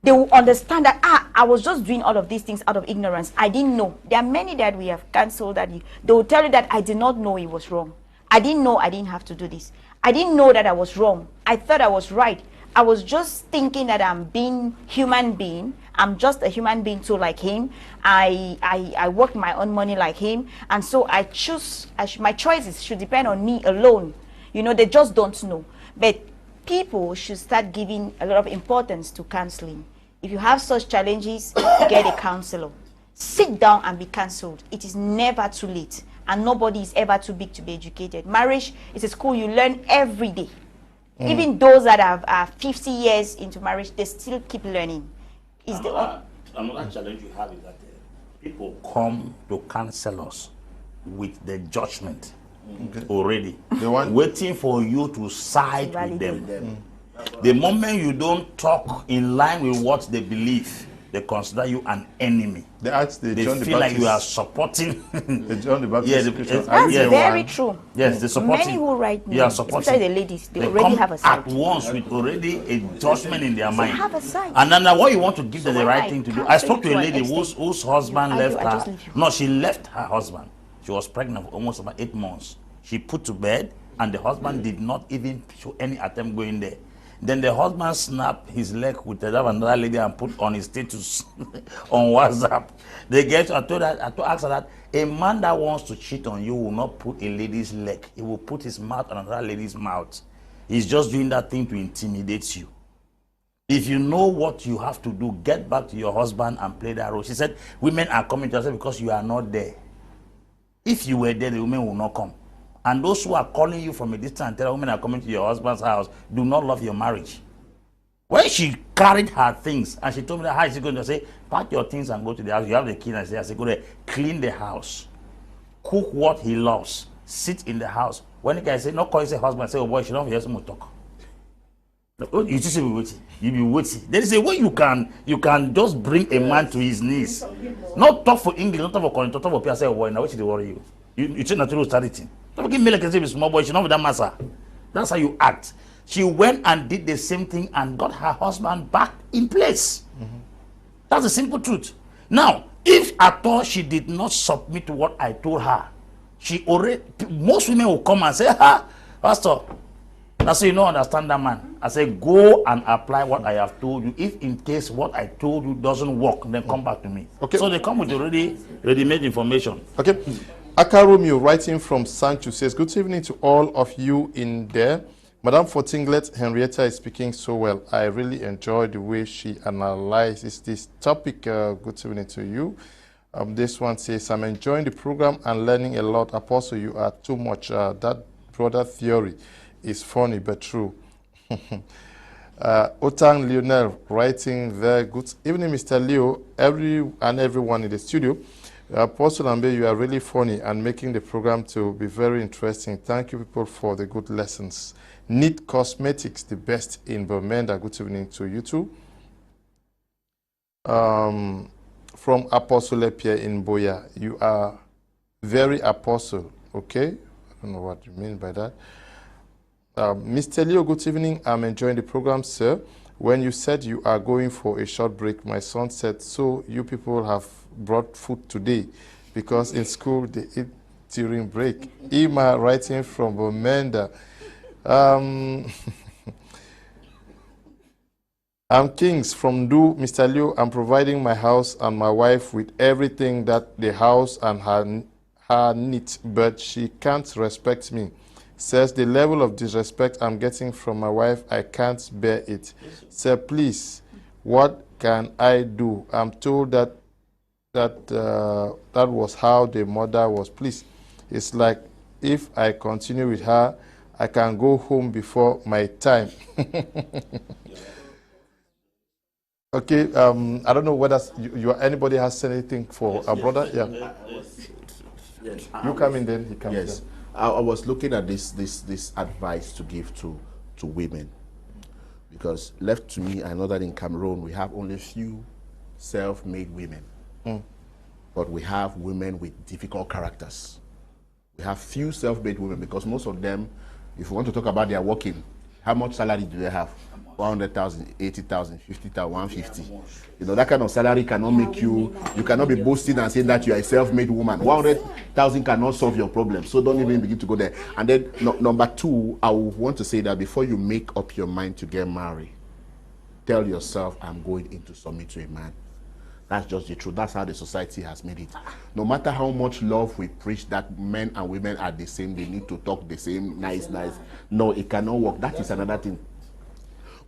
They will understand that, I was just doing all of these things out of ignorance. I didn't know. There are many that we have counseled that they will tell you that I did not know it was wrong. I didn't know I didn't have to do this. I didn't know that I was wrong. I thought I was right. I was just thinking that I'm being human being. I'm just a human being too, like him. I work my own money like him. And so my choices should depend on me alone. You know, they just don't know. But people should start giving a lot of importance to counseling. If you have such challenges, get a counselor. Sit down and be counseled. It is never too late. And nobody is ever too big to be educated. Marriage is a school you learn every day. Even those that are 50 years into marriage, they still keep learning. Another challenge you have is that people come to counselors with the judgment already, waiting for you to side with them. The moment you don't talk in line with what they believe, they consider you an enemy. They feel like you are supporting. The John the Baptist. That's very true. Yes, they support. Many who write me, especially the ladies, they already have a side. At once with already a judgment in their mind. They have a side. And then what you want to give them the right thing to do. I spoke to a lady whose husband left her. No, she left her husband. She was pregnant for almost about 8 months. She put to bed, and the husband did not even show any attempt going there. Then the husband snapped his leg with another lady and put on his status on WhatsApp. I asked her that a man that wants to cheat on you will not put a lady's leg. He will put his mouth on another lady's mouth. He's just doing that thing to intimidate you. If you know what you have to do, get back to your husband and play that role. She said, women are coming to us because you are not there. If you were there, the women will not come. And those who are calling you from a distance and tell women are coming to your husband's house, do not love your marriage. When she carried her things and she told me that, how is she going to say, pack your things and go to the house. You have the key. And I said, go there, clean the house, cook what he loves, sit in the house. When the guy say, no, call his husband, say, oh boy, she don't hear someone talk. You just be waiting. You be waiting. There is a way you can just bring a man to his knees. Not talk for English, not talk for Korean, talk for people. Say, oh boy, now what should they worry you? You should not start it. Don't give me like a small boy. She not be that massa. That's how you act. She went and did the same thing and got her husband back in place. That's the simple truth. Now, if at all she did not submit to what I told her, she already, most women will come and say, ha, Pastor, that's so you don't understand that man. I say, go and apply what I have told you. If in case what I told you doesn't work, then come back to me. Okay. So they come with already ready-made information. Okay. Aka Romeo, writing from Sancho, says, good evening to all of you in there. Mme Fontinglet, Henrietta is speaking so well. I really enjoy the way she analyzes this topic. Good evening to you. This one says, I'm enjoying the program and learning a lot. Apostle, you are too much. That brother theory is funny but true. Otang Leonard, writing there. Good evening, Mr. Leo, everyone in the studio. Apostle Ambe, you are really funny and making the program to be very interesting. Thank you, people, for the good lessons. Neat Cosmetics, the best in Bermuda. Good evening to you too. From Apostle Lepia in Boya, you are very apostle, okay? I don't know what you mean by that. Mr. Leo, good evening. I'm enjoying the program, sir. When you said you are going for a short break, my son said, so you people have brought food today because in school they eat during break. Ima, writing from Bermuda. I'm Kings from Do. Mr. Liu, I'm providing my house and my wife with everything that the house and her needs, but she can't respect me. Says the level of disrespect I'm getting from my wife, I can't bear it. Sir, please, what can I do? I'm told that was how the mother was. Please, it's like if I continue with her, I can go home before my time. Okay, I don't know whether anybody has anything for our brother. Yeah. Yes. You come in, then he comes. Yes. In. I was looking at this advice to give to women, because left to me, I know that in Cameroon we have only few self-made women, but we have women with difficult characters. We have few self-made women because most of them, if you want to talk about their working, how much salary do they have? 100,000, 80,000, 50,000, 150. You know, that kind of salary cannot make you cannot be boasting and saying that you are a self-made woman. 100,000 cannot solve your problem. So don't even begin to go there. And then number two, I would want to say that before you make up your mind to get married, tell yourself, I'm going in to submit to a man. That's just the truth. That's how the society has made it. No matter how much love we preach that men and women are the same, they need to talk the same, nice. No, it cannot work. That is another thing.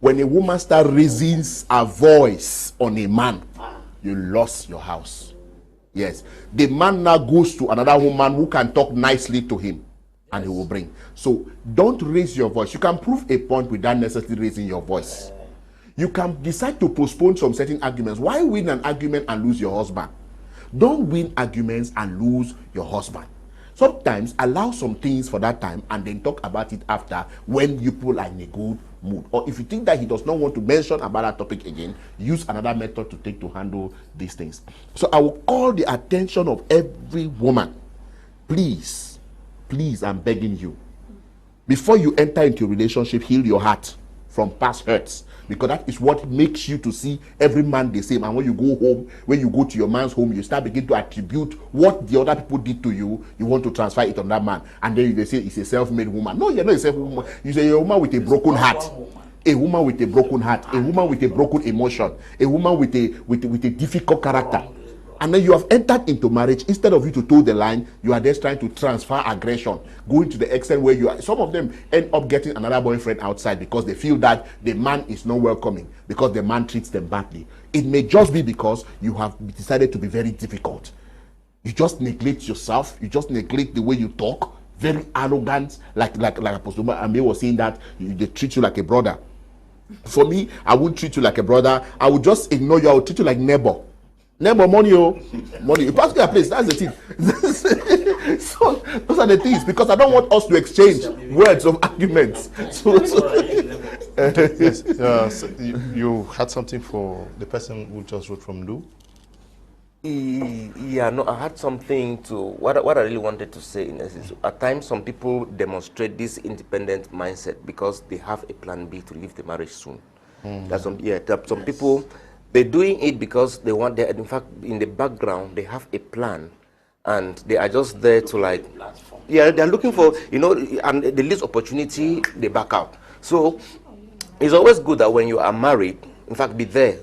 When a woman starts raising a voice on a man, you lost your house. Yes. The man now goes to another woman who can talk nicely to him, and he will bring. So don't raise your voice. You can prove a point without necessarily raising your voice. You can decide to postpone some certain arguments. Why win an argument and lose your husband? Don't win arguments and lose your husband. Sometimes allow some things for that time and then talk about it after when you people are in a good mood. Or if you think that he does not want to mention about that topic again, use another method to take to handle these things. So I will call the attention of every woman. Please, I'm begging you, before you enter into a relationship, heal your heart from past hurts, because that is what makes you to see every man the same. And when you go home, when you go to your man's home, you start begin to attribute what the other people did to you. You want to transfer it on that man, and then they say it's a self-made woman. No, you're not a self-made woman. You say you're a woman with a broken heart, a woman with a broken heart, a woman with a broken emotion, a woman with a difficult character. And then you have entered into marriage. Instead of you to toe the line, you are just trying to transfer aggression, going to the extent where you are. Some of them end up getting another boyfriend outside because they feel that the man is not welcoming, because the man treats them badly. It may just be because you have decided to be very difficult. You just neglect yourself. You just neglect the way you talk. Very arrogant, like Apostle Ambe was saying that they treat you like a brother. For me, I won't treat you like a brother. I would just ignore you. I would treat you like neighbor. Neighbor, money, oh, money. You pass me a place. That's the thing. So those are the things, because I don't want us to exchange words of arguments. Yes. So you had something for the person who just wrote from Lu? Yeah, no, I had something to, what I really wanted to say in this is, at times some people demonstrate this independent mindset because they have a plan B to leave the marriage soon. There's some people, they're doing it because they want, in fact, in the background, they have a plan and they are just there to like, yeah, they're looking for, you know, and the least opportunity, they back out. So it's always good that when you are married, in fact, be there,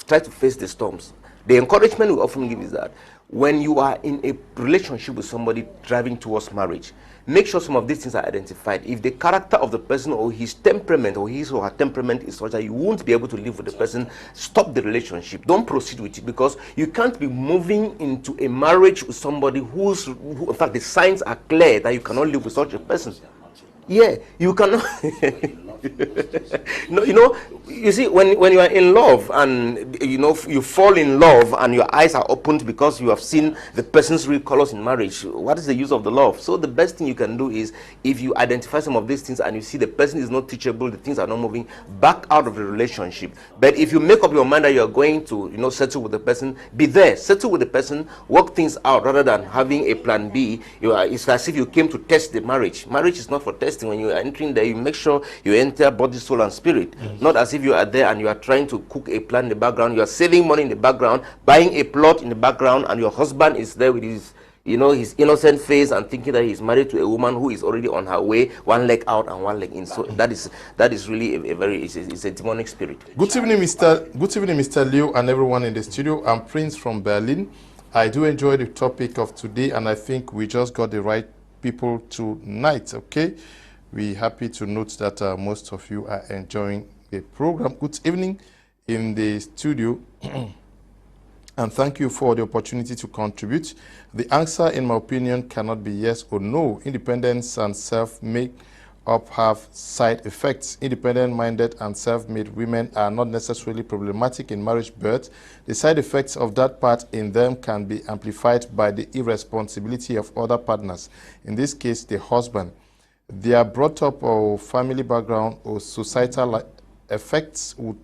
try to face the storms. The encouragement we often give is that when you are in a relationship with somebody driving towards marriage, make sure some of these things are identified. If the character of the person or his temperament or his or her temperament is such that you won't be able to live with the person, stop the relationship. Don't proceed with it, because you can't be moving into a marriage with somebody who in fact, the signs are clear that you cannot live with such a person. Yeah, you cannot. No, you know, you see, when you are in love and you know you fall in love and your eyes are opened because you have seen the person's real colors in marriage, what is the use of the love? So the best thing you can do is, if you identify some of these things and you see the person is not teachable, the things are not moving, back out of the relationship. But if you make up your mind that you are going to, you know, settle with the person, be there, settle with the person, work things out, rather than having a plan B. It's as if you came to test the marriage. Marriage is not for testing. When you are entering there, you make sure you enter body, soul, and spirit. Not as if you are there and you are trying to cook a plan in the background. You are saving money in the background, buying a plot in the background, and your husband is there with his, you know, his innocent face and thinking that he's married to a woman who is already on her way, one leg out and one leg in. So that is really it's a demonic spirit. Good evening, Mr. Liu, and everyone in the studio. I'm Prince from Berlin. I do enjoy the topic of today, and I think we just got the right people tonight. Okay, we're happy to note that most of you are enjoying the program. Good evening in the studio. And thank you for the opportunity to contribute. The answer, in my opinion, cannot be yes or no. Independence and self-made up have side effects. Independent-minded and self-made women are not necessarily problematic in marriage, but the side effects of that part in them can be amplified by the irresponsibility of other partners, in this case, the husband. Their brought-up or family background or societal effects would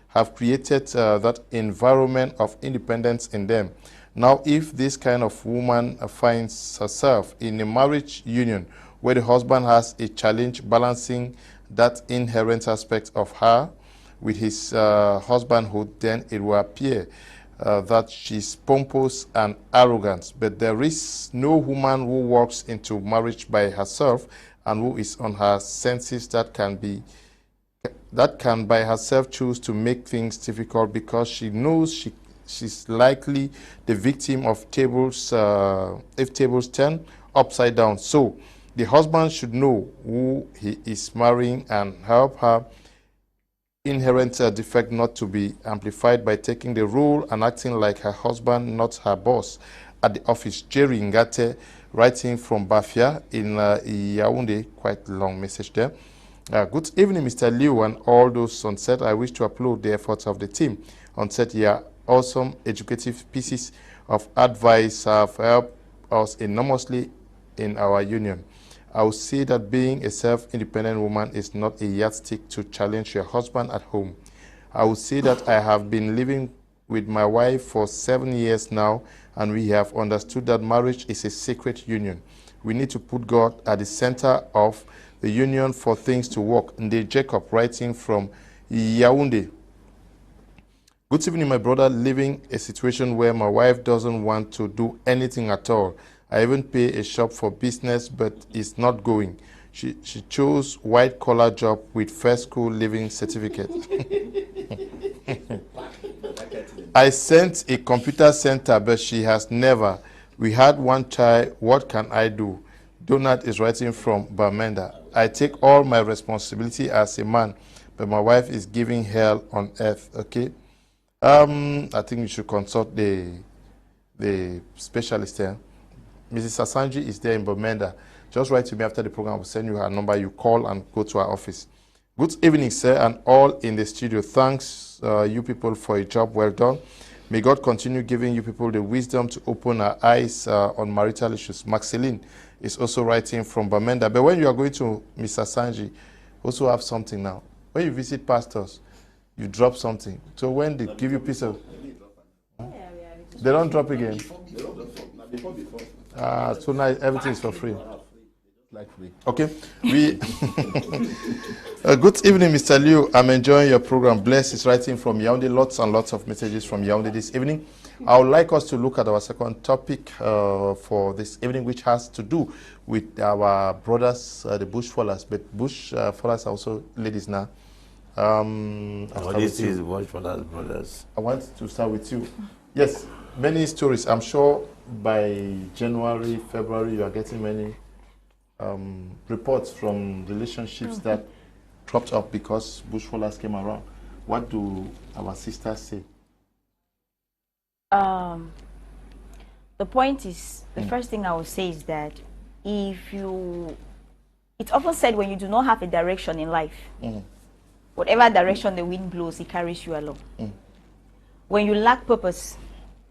have created that environment of independence in them. Now, if this kind of woman finds herself in a marriage union where the husband has a challenge balancing that inherent aspect of her with his husbandhood, then it will appear that she's pompous and arrogant. But there is no woman who walks into marriage by herself and who is on her senses that can by herself choose to make things difficult, because she knows she's likely the victim of tables, if tables turn upside down. So the husband should know who he is marrying and help her inherent defect not to be amplified by taking the role and acting like her husband, not her boss. At the office, Jerry Ngate, writing from Bafia in Yaoundé, quite a long message there. Good evening, Mr. Liu, and all those on set. I wish to applaud the efforts of the team on set here. Awesome educative pieces of advice have helped us enormously in our union. I would say that being a self-independent woman is not a yardstick to challenge your husband at home. I would say that I have been living with my wife for 7 years now, and we have understood that marriage is a sacred union. We need to put God at the center of the union for things to work. Nde Jacob, writing from Yaoundé. Good evening, my brother. Living a situation where my wife doesn't want to do anything at all. I even pay a shop for business, but it's not going. She chose white-collar job with first school living certificate. I sent a computer center, but she has never. We had one child. What can I do? Donald is writing from Bamenda. I take all my responsibility as a man, but my wife is giving hell on earth. Okay, I think you should consult the specialist there. Mrs. Asanji is there in Bamenda. Just write to me after the program. I will send you her number. You call and go to our office. Good evening, sir, and all in the studio. Thanks, you people, for a job well done. May God continue giving you people the wisdom to open our eyes on marital issues. Maxeline is also writing from Bamenda. But when you are going to Mr. Asanji, also have something now. When you visit pastors, you drop something. So when they give you piece of... They don't drop again. So now everything is for free. Okay. We good evening, Mr. Liu. I'm enjoying your program. Bless is writing from Yaoundé. Lots and lots of messages from Yaoundé this evening. I would like us to look at our second topic for this evening, which has to do with our brothers, the bush fallers. But bush fallers are also ladies now. This is bush fallers, brothers. I want to start with you. Yes, many stories. I'm sure by January, February, you are getting many reports from relationships that dropped up because bushfallers came around. What do our sisters say? The point is, the first thing I would say is that it's often said when you do not have a direction in life, whatever direction the wind blows, it carries you along. When you lack purpose,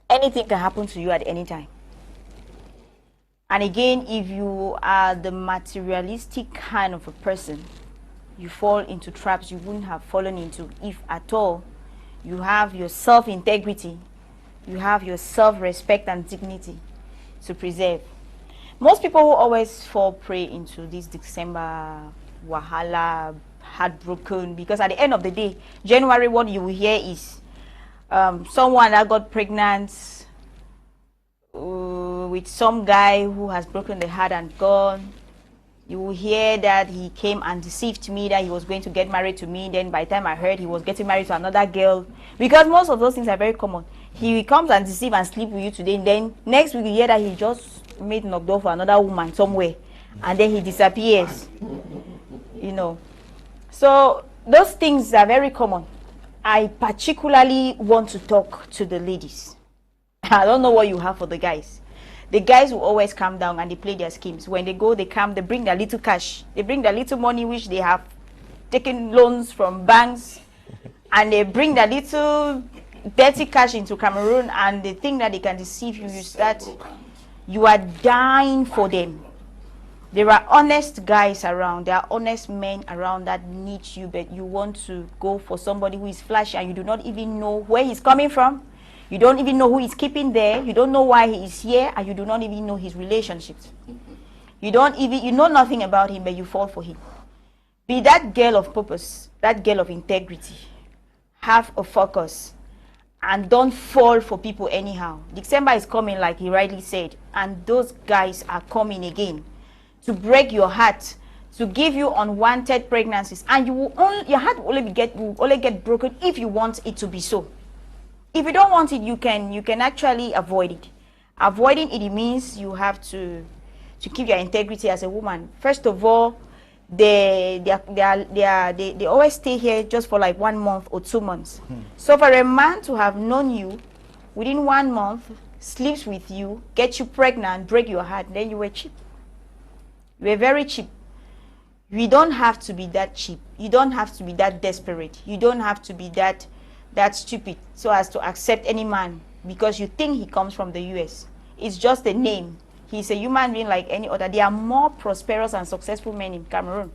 anything can happen to you at any time. And again, if you are the materialistic kind of a person, you fall into traps you wouldn't have fallen into if at all you have your self-integrity, you have your self-respect and dignity to preserve. Most people who always fall prey into this December wahala, heartbroken, because at the end of the day, January, what you will hear is someone that got pregnant with some guy who has broken the heart and gone. You will hear that he came and deceived me, that he was going to get married to me. Then by the time I heard he was getting married to another girl, because most of those things are very common. He comes and deceives and sleep with you today, and then next week you hear that he just made knocked off for another woman somewhere, and then he disappears. You know, so those things are very common. I particularly want to talk to the ladies. I don't know what you have for the guys. The guys will always calm down and they play their schemes. When they go, they come, they bring their little cash. They bring their little money which they have taken loans from banks. And they bring their little dirty cash into Cameroon, and they think that they can deceive you. You are dying for them. There are honest guys around. There are honest men around that need you, but you want to go for somebody who is flashy and you do not even know where he's coming from. You don't even know who he's keeping there. You don't know why he is here, and you do not even know his relationships. You know nothing about him, but you fall for him. Be that girl of purpose, that girl of integrity. Have a focus, and don't fall for people anyhow. December is coming, like he rightly said, and those guys are coming again to break your heart, to give you unwanted pregnancies, and your heart will only get broken if you want it to be so. If you don't want it, you can actually avoid it. Avoiding it means you have to keep your integrity as a woman. First of all, they always stay here just for like 1 month or 2 months. So for a man to have known you within 1 month, sleeps with you, get you pregnant, break your heart, then you were cheap. You were very cheap. You don't have to be that cheap. You don't have to be that desperate. You don't have to be that stupid so as to accept any man because you think he comes from the US. It's just a name. He's a human being like any other. There are more prosperous and successful men in Cameroon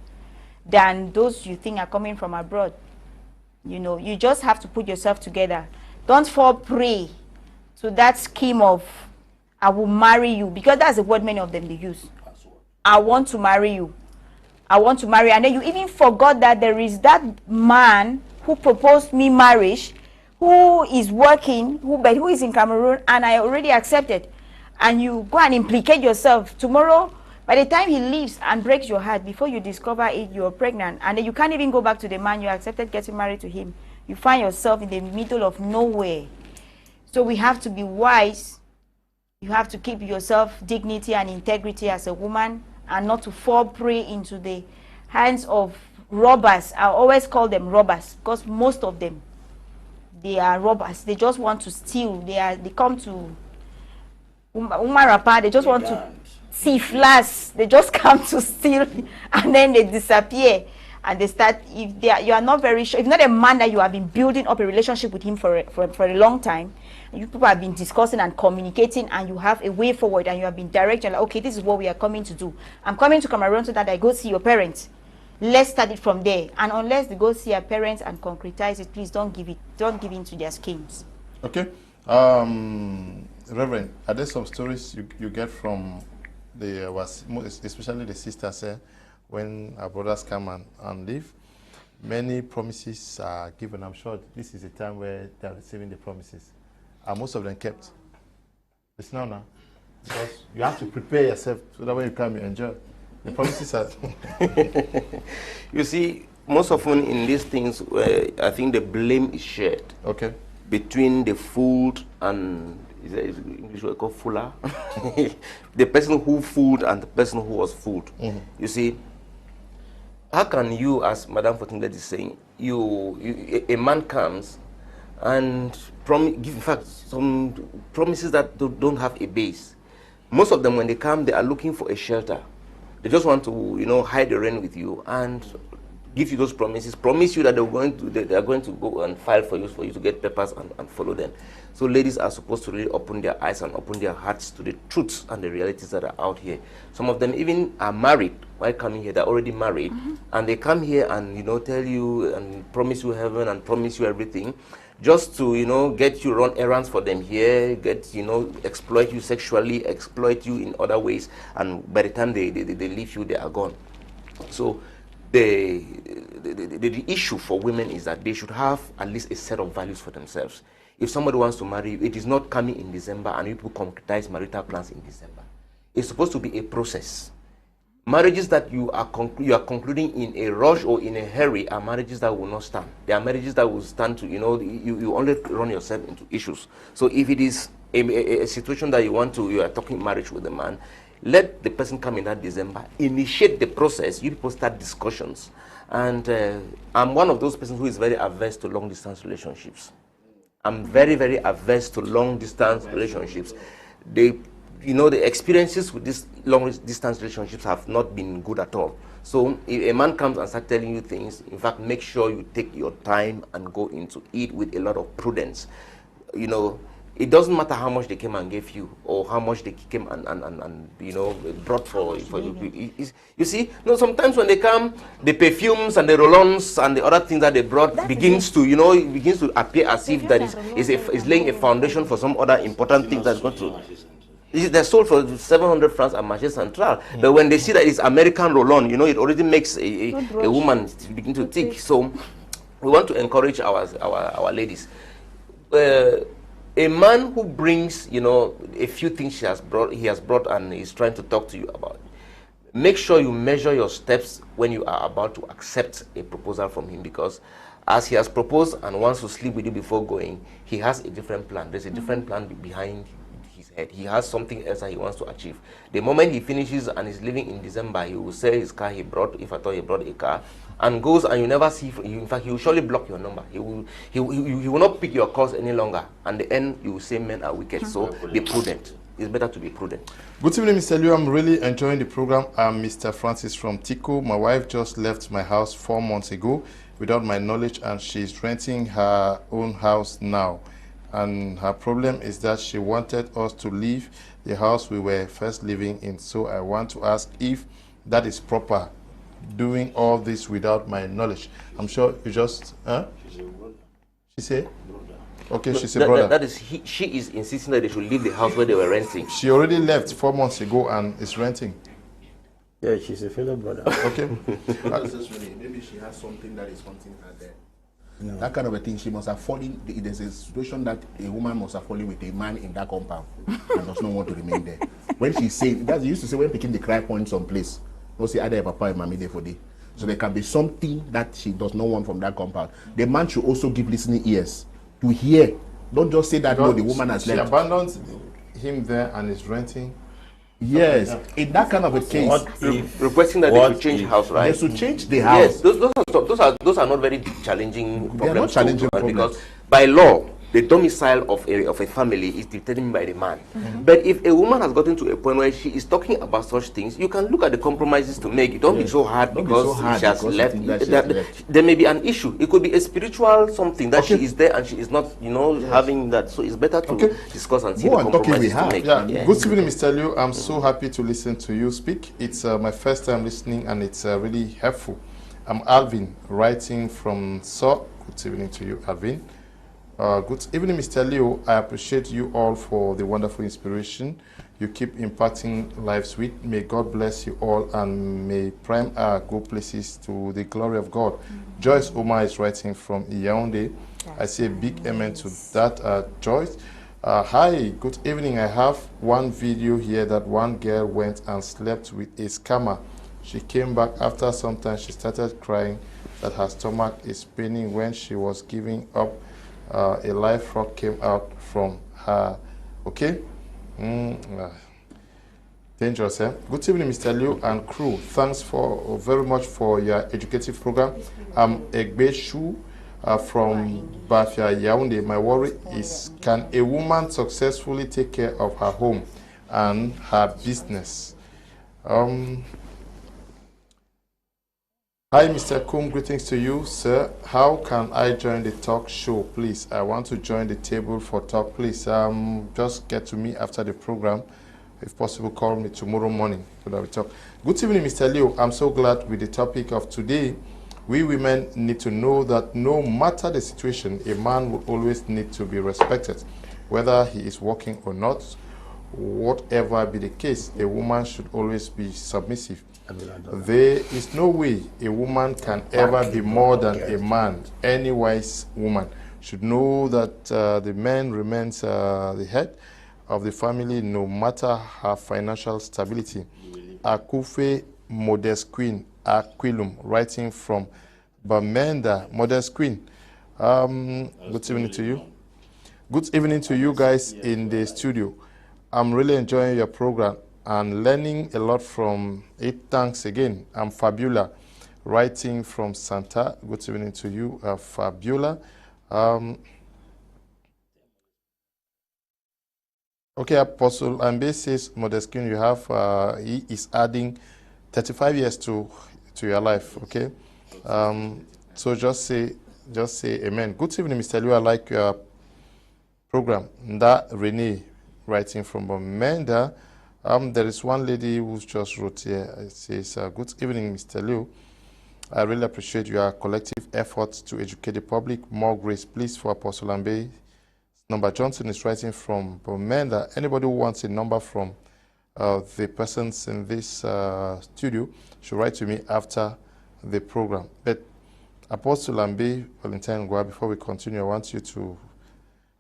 than those you think are coming from abroad. You know, you just have to put yourself together. Don't fall prey to that scheme of, I will marry you, because that's the word many of them they use. I want to marry you. I want to marry you. And then you even forgot that there is that man who proposed me marriage, who is working, who is in Cameroon, and I already accepted. And you go and implicate yourself. Tomorrow, by the time he leaves and breaks your heart, before you discover it, you're pregnant. And then you can't even go back to the man you accepted getting married to him. You find yourself in the middle of nowhere. So we have to be wise. You have to keep yourself dignity and integrity as a woman, and not to fall prey into the hands of robbers. I always call them robbers because most of them, they are robbers. They just want to steal. They come to Umarapa, they just want to thief last. They just come to steal and then they disappear. and they start, if they are, you are not very sure, if not a man that you have been building up a relationship with him for a long time, you people have been discussing and communicating, and you have a way forward, and you have been directing, like, okay, this is what we are coming to do. I'm coming to Cameroon so that I go see your parents. Let's start it from there. And unless they go see your parents and concretize it, please don't give in to their schemes. Okay. Reverend, are there some stories you get from the especially the sisters when our brothers come and leave? Many promises are given. I'm sure this is a time where they are receiving the promises. Are most of them kept? It's now. Because you have to prepare yourself so that when you come, you enjoy. The promises are... You see, most often in these things, I think the blame is shared. Okay. Between the fooled and, is English word called fuller? The person who fooled and the person who was fooled. You see, how can you, as Mme Fontinglet is saying, a man comes and give, in fact, some promises that don't have a base. Most of them, when they come, they are looking for a shelter. They just want to, hide the rain with you and give you those promises. Promise you that they are going to go and file for you to get papers and follow them. So ladies are supposed to really open their eyes and open their hearts to the truths and the realities that are out here. Some of them even are married. While coming here, they're already married, and they come here and tell you and promise you heaven and promise you everything, just to get you run errands for them here, exploit you sexually, exploit you in other ways, and by the time they leave you, they are gone. So the issue for women is that they should have at least a set of values for themselves. If somebody wants to marry you, it is not coming in December and you people concretize marital plans in December. It's supposed to be a process. Marriages that you are concluding in a rush or in a hurry are marriages that will not stand. They are marriages that will stand to, you only run yourself into issues. So if it is a situation that you are talking marriage with a man, let the person come in that December, initiate the process, you people start discussions. And I'm one of those persons who is very averse to long distance relationships. I'm very, very averse to long distance relationships. The experiences with these long distance relationships have not been good at all. So if a man comes and starts telling you things, in fact, make sure you take your time and go into it with a lot of prudence. It doesn't matter how much they came and gave you, or how much they came and brought for you. You see, sometimes when they come, the perfumes and the roll-ons and the other things that they brought begins to appear as if that is laying a foundation for some other important things that's going to. They're sold for 700 francs at Marché Central, but when they see that it's American roll-on, it already makes a woman begin to think. So we want to encourage our ladies. A man who brings, a few things he has brought and is trying to talk to you about, make sure you measure your steps when you are about to accept a proposal from him, because as he has proposed and wants to sleep with you before going, he has a different plan. There's a different plan behind his head. He has something else that he wants to achieve. The moment he finishes and is leaving in December, he will sell his car he brought, if I thought he brought a car, and goes, and you never see. In fact, he will surely block your number. He will not pick your calls any longer. And the end, you will say men are wicked. So be prudent. It's better to be prudent. Good evening, Mr. Liu. I'm really enjoying the program. I'm Mr. Francis from Tico. My wife just left my house 4 months ago without my knowledge, and she's renting her own house now. And her problem is that she wanted us to leave the house we were first living in. So I want to ask if that is proper, doing all this without my knowledge. I'm sure you just, She said? Okay, she's a brother. That is, she is insisting that they should leave the house where they were renting. She already left 4 months ago and is renting. Yeah, she's a fellow brother. Okay. Maybe she has something that is haunting her there. No. That kind of a thing, she must have fallen. There's a situation that a woman must have fallen with a man in that compound and does not want to remain there. When she said, that used to say when picking the cry point someplace, no say either papa and mommy there for day. So there can be something that she does not want from that compound. The man should also give listening ears to hear. Don't just say that no, the woman has left. She abandons him there and is renting. Yes, in that kind of a case, requesting that they should change house, right? They should change the house. Yes, those are not very challenging problems. They are not challenging problems because by law, the domicile of a family is determined by the man. But if a woman has gotten to a point where she is talking about such things, you can look at the compromises to make it. Don't be so hard because she has left. There may be an issue. It could be a spiritual something that she is there and she is not, having that. So it's better to discuss and see the compromises to make. Good evening, Mr. Liu. I'm so happy to listen to you speak. It's my first time listening and it's really helpful. I'm Alvin, writing from So. Good evening to you, Alvin. Good evening, Mr. Leo. I appreciate you all for the wonderful inspiration you keep impacting lives with. May God bless you all and may Prime go places to the glory of God. Joyce Omar is writing from Yaoundé. I say a big amen to that, Joyce. Hi, good evening. I have one video here that one girl went and slept with a scammer. She came back after some time. She started crying that her stomach is paining. When she was giving up, a live frog came out from her. Okay? Dangerous, eh? Good evening, Mr. Liu and crew. Thanks very much for your educative program. I'm Egbe Shu from Bafia, Yaoundé. My worry is, can a woman successfully take care of her home and her business? Hi, Mr. Kum. Greetings to you, sir. How can I join the talk show, please? I want to join the table for talk, please. Just get to me after the program. If possible, call me tomorrow morning so that we talk. Good evening, Mr. Leo. I'm so glad with the topic of today. We women need to know that no matter the situation, a man will always need to be respected, whether he is working or not. Whatever be the case, a woman should always be submissive. There is no way a woman can ever be more than a man. Any wise woman should know that the man remains the head of the family no matter her financial stability. Akufe Modest Queen Aquilum, writing from Bamenda. Modest Queen, good evening to you. Good evening to you guys in the studio. I'm really enjoying your program and learning a lot from it. Thanks again. I'm Fabiola, writing from Santa. Good evening to you, Fabiola. Okay, Apostle Ambe says, Modeskin, you have, he is adding 35 years to your life, okay? So just say amen. Good evening, Mr. Liu. I like your program. Nda Renee, writing from Bamenda. There is one lady who just wrote here. It says, good evening, Mr. Liu. I really appreciate your collective efforts to educate the public. More grace, please, for Apostle Ambe. Number Johnson is writing from Bomenda. Anybody who wants a number from the persons in this studio should write to me after the program. But Apostle Ambe, Valentine, before we continue, I want you to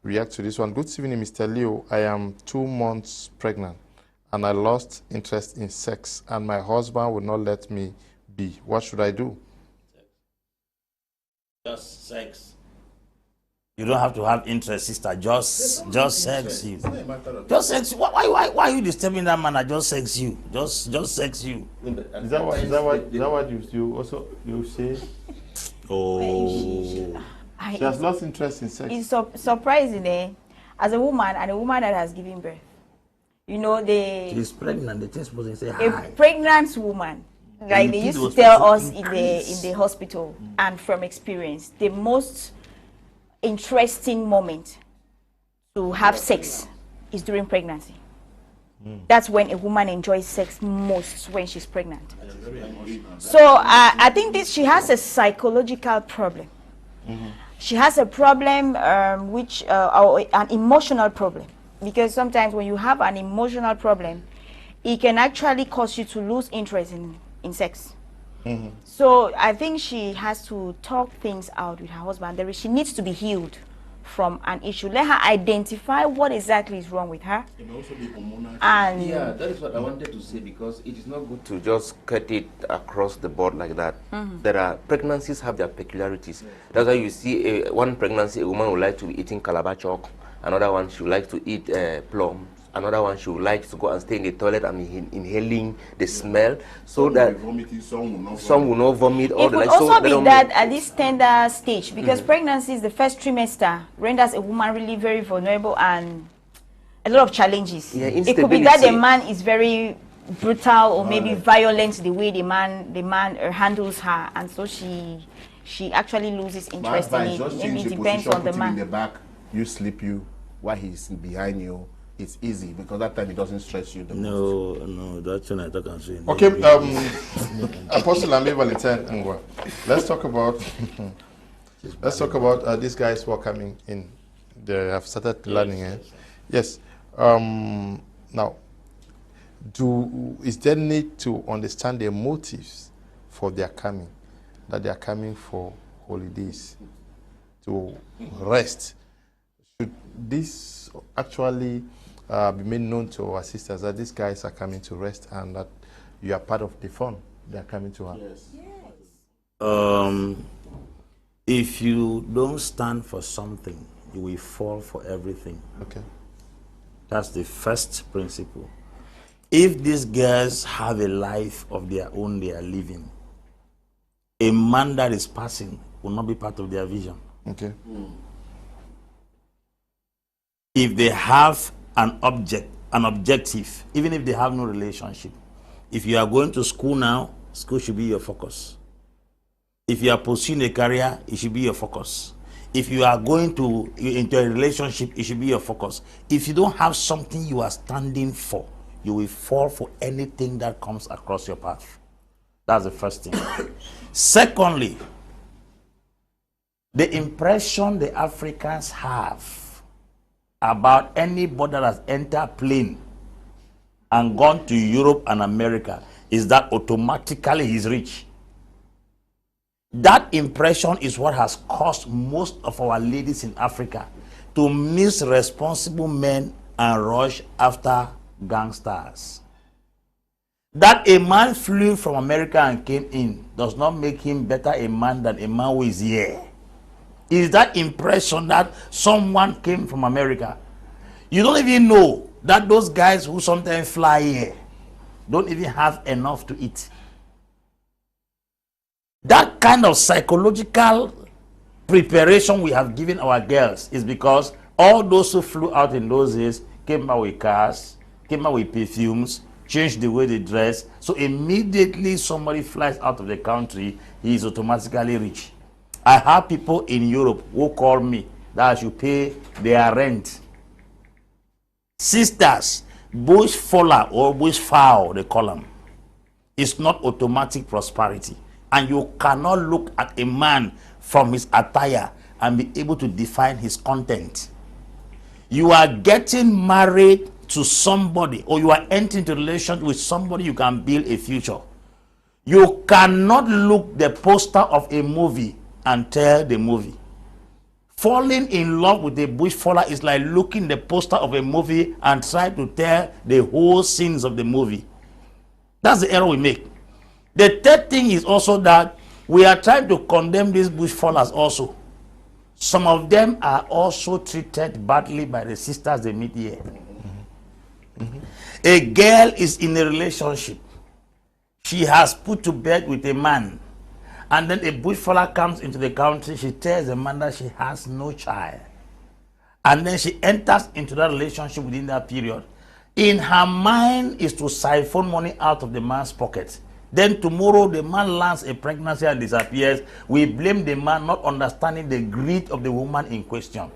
react to this one. Good evening, Mr. Leo. I am 2 months pregnant and I lost interest in sex and my husband would not let me be. What should I do? Just sex. You don't have to have interest, sister. Just sex you. Just sex. Why are you disturbing that man? I just sex you. Just sex you. Is that what you also say? Oh. She has lost interest in sex. It's surprising, eh? As a woman and a woman that has given birth, you know, she's pregnant. They just supposed to say a hi. Pregnant woman, like they used to tell us in the hospital, and from experience, the most interesting moment to have sex is during pregnancy. That's when a woman enjoys sex most, when she's pregnant. So I think she has a psychological problem. She has a problem or an emotional problem, because sometimes when you have an emotional problem, it can actually cause you to lose interest in sex. So I think she has to talk things out with her husband. She needs to be healed from an issue. Let her identify what exactly is wrong with her. And yeah, that is what I wanted to say, because it is not good to just cut it across the board like that. There are pregnancies have their peculiarities. That's why you see one pregnancy, a woman would like to be eating calabash chalk, another one she would like to eat plums, Another one, she would like to go and stay in the toilet and inhaling the smell, so that some will not vomit. It could also be that at this tender stage, because pregnancy is the first trimester, renders a woman really very vulnerable and a lot of challenges. Yeah, it could be that the man is very brutal or maybe violent the way the man handles her, and so she actually loses interest in it. Maybe it depends on the man. In the back, you sleep while he's behind you. It's easy because that time it doesn't stress you. No, that's when I talk and say. Okay, Apostle Ambe, Valentine, let's talk about these guys who are coming in. They have started learning. Yes. Now, is there need to understand their motives for their coming? That they are coming for holidays, to rest. Should this actually be made known to our sisters that these guys are coming to rest and that you are part of the fun they are coming to have? Yes. If you don't stand for something, you will fall for everything. Okay. That's the first principle. If these girls have a life of their own they are living, a man that is passing will not be part of their vision. Okay. If they have an objective, even if they have no relationship, if you are going to school now, school should be your focus. If you are pursuing a career, it should be your focus. If you are going into a relationship, it should be your focus. If you don't have something you are standing for, you will fall for anything that comes across your path. That's the first thing. Secondly, the impression the Africans have about anybody that has entered plane and gone to Europe and America is that automatically he's rich. That impression is what has caused most of our ladies in Africa to miss responsible men and rush after gangsters. That a man flew from America and came in does not make him better a man than a man who is here. It is that impression that someone came from America. You don't even know that those guys who sometimes fly here don't even have enough to eat. That kind of psychological preparation we have given our girls is because all those who flew out in those days came out with cars, came out with perfumes, changed the way they dress. So immediately somebody flies out of the country, he is automatically rich. I have people in Europe who call me that I should pay their rent. Sisters, bush faller or bush fowl, they call them. It's not automatic prosperity. And you cannot look at a man from his attire and be able to define his content. You are getting married to somebody, or you are entering into a relationship with somebody you can build a future. You cannot look the poster of a movie and tell the movie. Falling in love with a bush faller is like looking the poster of a movie and try to tell the whole scenes of the movie. That's the error we make. The third thing is also that we are trying to condemn these bush fallers also. Some of them are also treated badly by the sisters they meet here. A girl is in a relationship. She has put to bed with a man. And then a bush faller comes into the country. She tells the man that she has no child. And then she enters into that relationship within that period. In her mind is to siphon money out of the man's pocket. Then tomorrow the man lands a pregnancy and disappears. We blame the man not understanding the greed of the woman in question.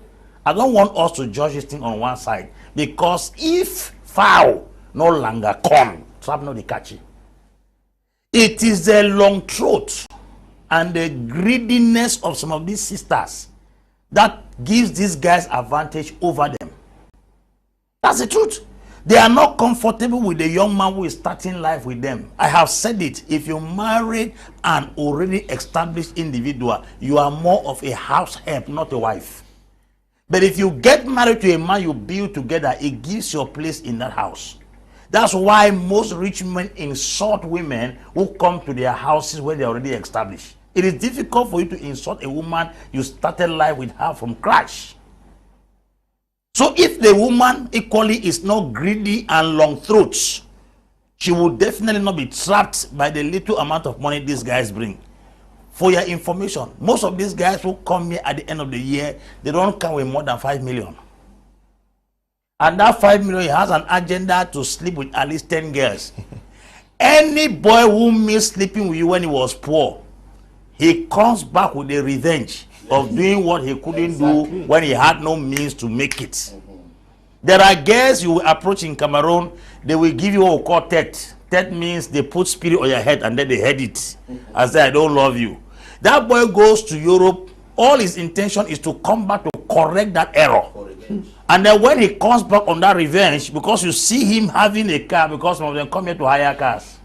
I don't want us to judge this thing on one side, because if foul no longer come, trap no the catchy. It is the long throat and the greediness of some of these sisters that gives these guys advantage over them. That's the truth. They are not comfortable with the young man who is starting life with them. I have said it. If you married an already established individual, you are more of a house help, not a wife. But if you get married to a man you build together, it gives you a place in that house. That's why most rich men insult women who come to their houses where they are already established. It is difficult for you to insult a woman you started life with her from crash. So if the woman equally is not greedy and long throats, she will definitely not be trapped by the little amount of money these guys bring. For your information, most of these guys who come here at the end of the year, they don't come with more than 5 million. And that 5 million, he has an agenda to sleep with at least 10 girls. Any boy who missed sleeping with you when he was poor, he comes back with a revenge of doing what he couldn't do when he had no means to make it. There are girls you will approach in Cameroon, they will give you what we call tet. Tet means they put spirit on your head and then they head it. I say, I don't love you. That boy goes to Europe, all his intention is to come back to correct that error. And then when he comes back on that revenge, because you see him having a car, because some of them come here to hire cars.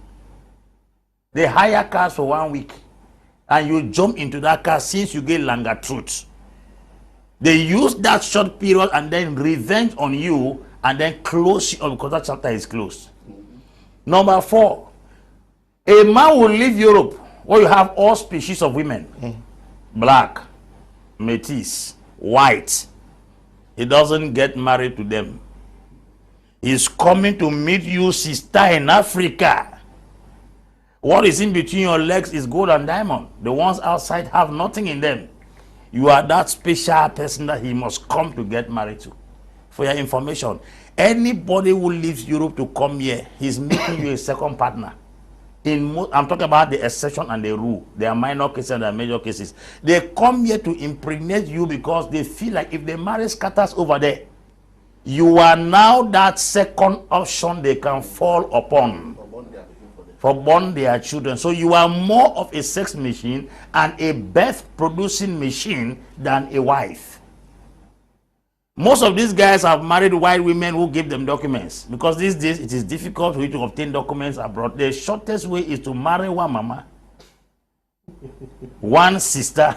They hire cars for 1 week. And you jump into that car since you get longer truth. They use that short period and then revenge on you and then close it up because that chapter is closed. Number 4, a man will leave Europe where you have all species of women. Black, métis, white. He doesn't get married to them. He's coming to meet you, sister, in Africa. What is in between your legs is gold and diamond. The ones outside have nothing in them. You are that special person that he must come to get married to. For your information, anybody who leaves Europe to come here, he's making you a second partner. I'm talking about the exception and the rule. There are minor cases and there are major cases. They come here to impregnate you because they feel like if the marriage scatters over there, you are now that second option they can fall upon for born their children. So you are more of a sex machine and a birth producing machine than a wife. Most of these guys have married white women who give them documents, because these days it is difficult for you to obtain documents abroad. The shortest way is to marry one mama, one sister.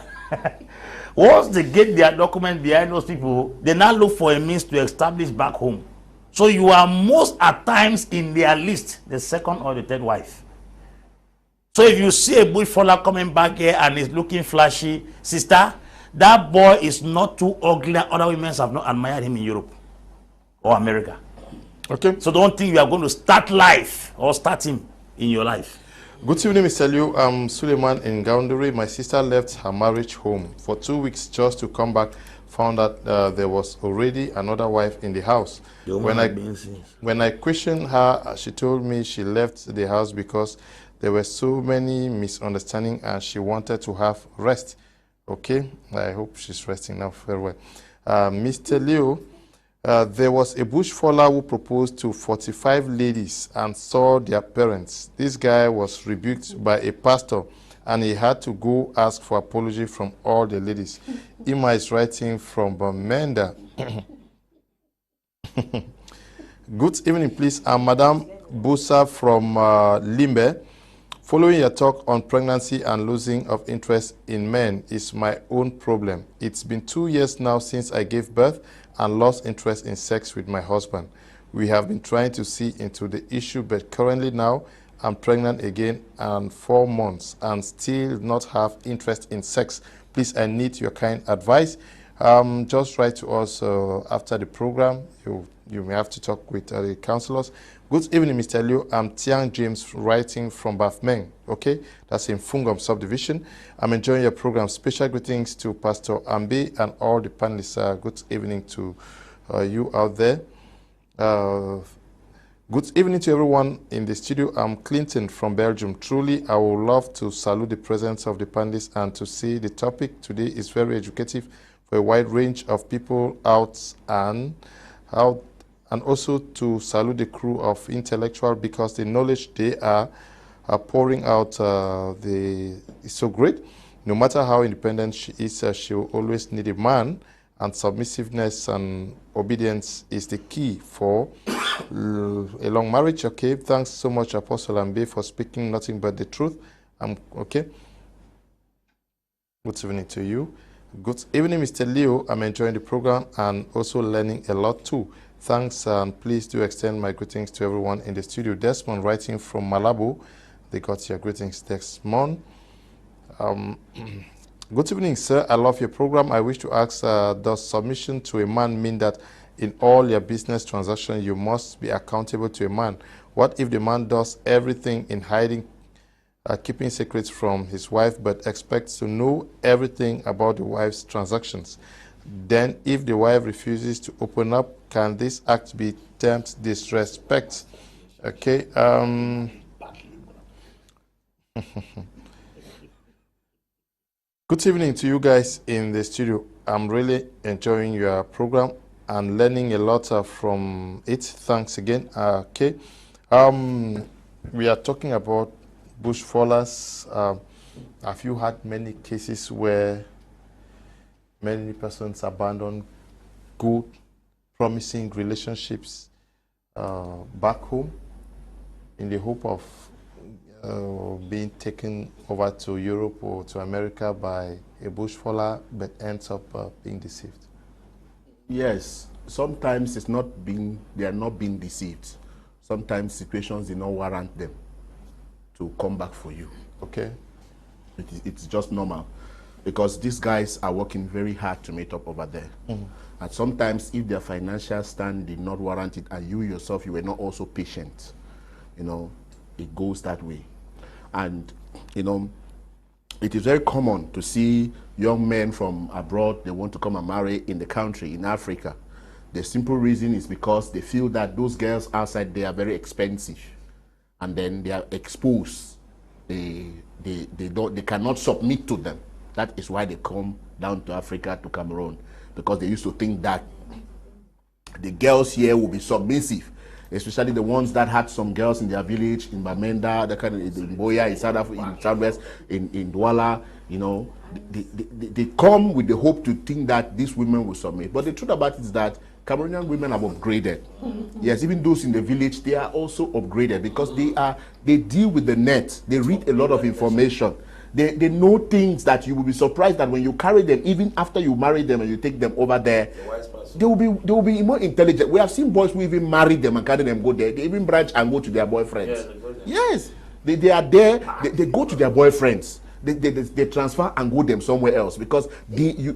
Once they get their documents behind those people, they now look for a means to establish back home. So you are most at times in their list, the second or the third wife. So if you see a bush faller coming back here and is looking flashy, sister, that boy is not too ugly. Other women have not admired him in Europe or America. Okay. So don't think you are going to start life or start him in your life. Good evening, Mr. Liu. I'm Suleiman in Gaunduri. My sister left her marriage home for 2 weeks just to come back. Found out there was already another wife in the house. When I questioned her, she told me she left the house because there were so many misunderstandings and she wanted to have rest. Okay, I hope she's resting now very well. Mr. Liu, there was a bush faller who proposed to 45 ladies and saw their parents. This guy was rebuked by a pastor and he had to go ask for apology from all the ladies. Ima is writing from Menda. Good evening, please. I'm Madame Busa from Limbe. Following your talk on pregnancy and losing of interest in men is my own problem. It's been 2 years now since I gave birth and lost interest in sex with my husband. We have been trying to see into the issue, but currently now I'm pregnant again and 4 months and still not have interest in sex. Please, I need your kind advice. Just write to us after the program. You may have to talk with the counselors. Good evening, Mr. Liu. I'm Tiang James writing from Bafmeng. Okay, that's in Fungom subdivision. I'm enjoying your program. Special greetings to Pastor Ambe and all the panelists. Good evening to you out there. Good evening to everyone in the studio. I'm Clinton from Belgium. Truly, I would love to salute the presence of the panelists and to see the topic today is very educative for a wide range of people and also to salute the crew of intellectual because the knowledge they are pouring out is so great. No matter how independent she is, she will always need a man, and submissiveness and obedience is the key for a long marriage. Okay, thanks so much, Apostle Ambe, for speaking nothing but the truth. Okay. Good evening to you. Good evening, Mr. Leo. I'm enjoying the program and also learning a lot too. Thanks, and please do extend my greetings to everyone in the studio. Desmond writing from Malabo. They got your greetings, Desmond. Good evening, sir. I love your program. I wish to ask, does submission to a man mean that in all your business transactions, you must be accountable to a man. What if the man does everything in hiding, keeping secrets from his wife, but expects to know everything about the wife's transactions? Then if the wife refuses to open up, can this act be termed disrespect? Okay. Good evening to you guys in the studio. I'm really enjoying your program and learning a lot from it. Thanks again. Okay. We are talking about bush fallers. Have you had many cases where many persons abandon good, promising relationships back home in the hope of being taken over to Europe or to America by a bush faller, but ends up being deceived? Yes, sometimes they are not being deceived. Sometimes situations do not warrant them to come back for you. Okay. It's just normal, because these guys are working very hard to meet up over there. And sometimes if their financial stand did not warrant it, and you yourself, you were not also patient, it goes that way. And it is very common to see young men from abroad, they want to come and marry in the country, in Africa. The simple reason is because they feel that those girls outside there are very expensive, and then they are exposed. They cannot submit to them. That is why they come down to Africa, to Cameroon, because they used to think that the girls here will be submissive, especially the ones that had some girls in their village, in Bamenda, the kind of in Boya, in South Africa, in Southwest, in Douala. They come with the hope to think that these women will submit. But the truth about it is that Cameroonian women have upgraded. Yes, even those in the village, they are also upgraded, because they deal with the net. They read a lot of information. They know things that you will be surprised that when you carry them, even after you marry them and you take them over there, they will be more intelligent. We have seen boys who even marry them and carry them go there. They even branch and go to their boyfriends. Yes, they are there. They go to their boyfriends. They transfer and go them somewhere else, because you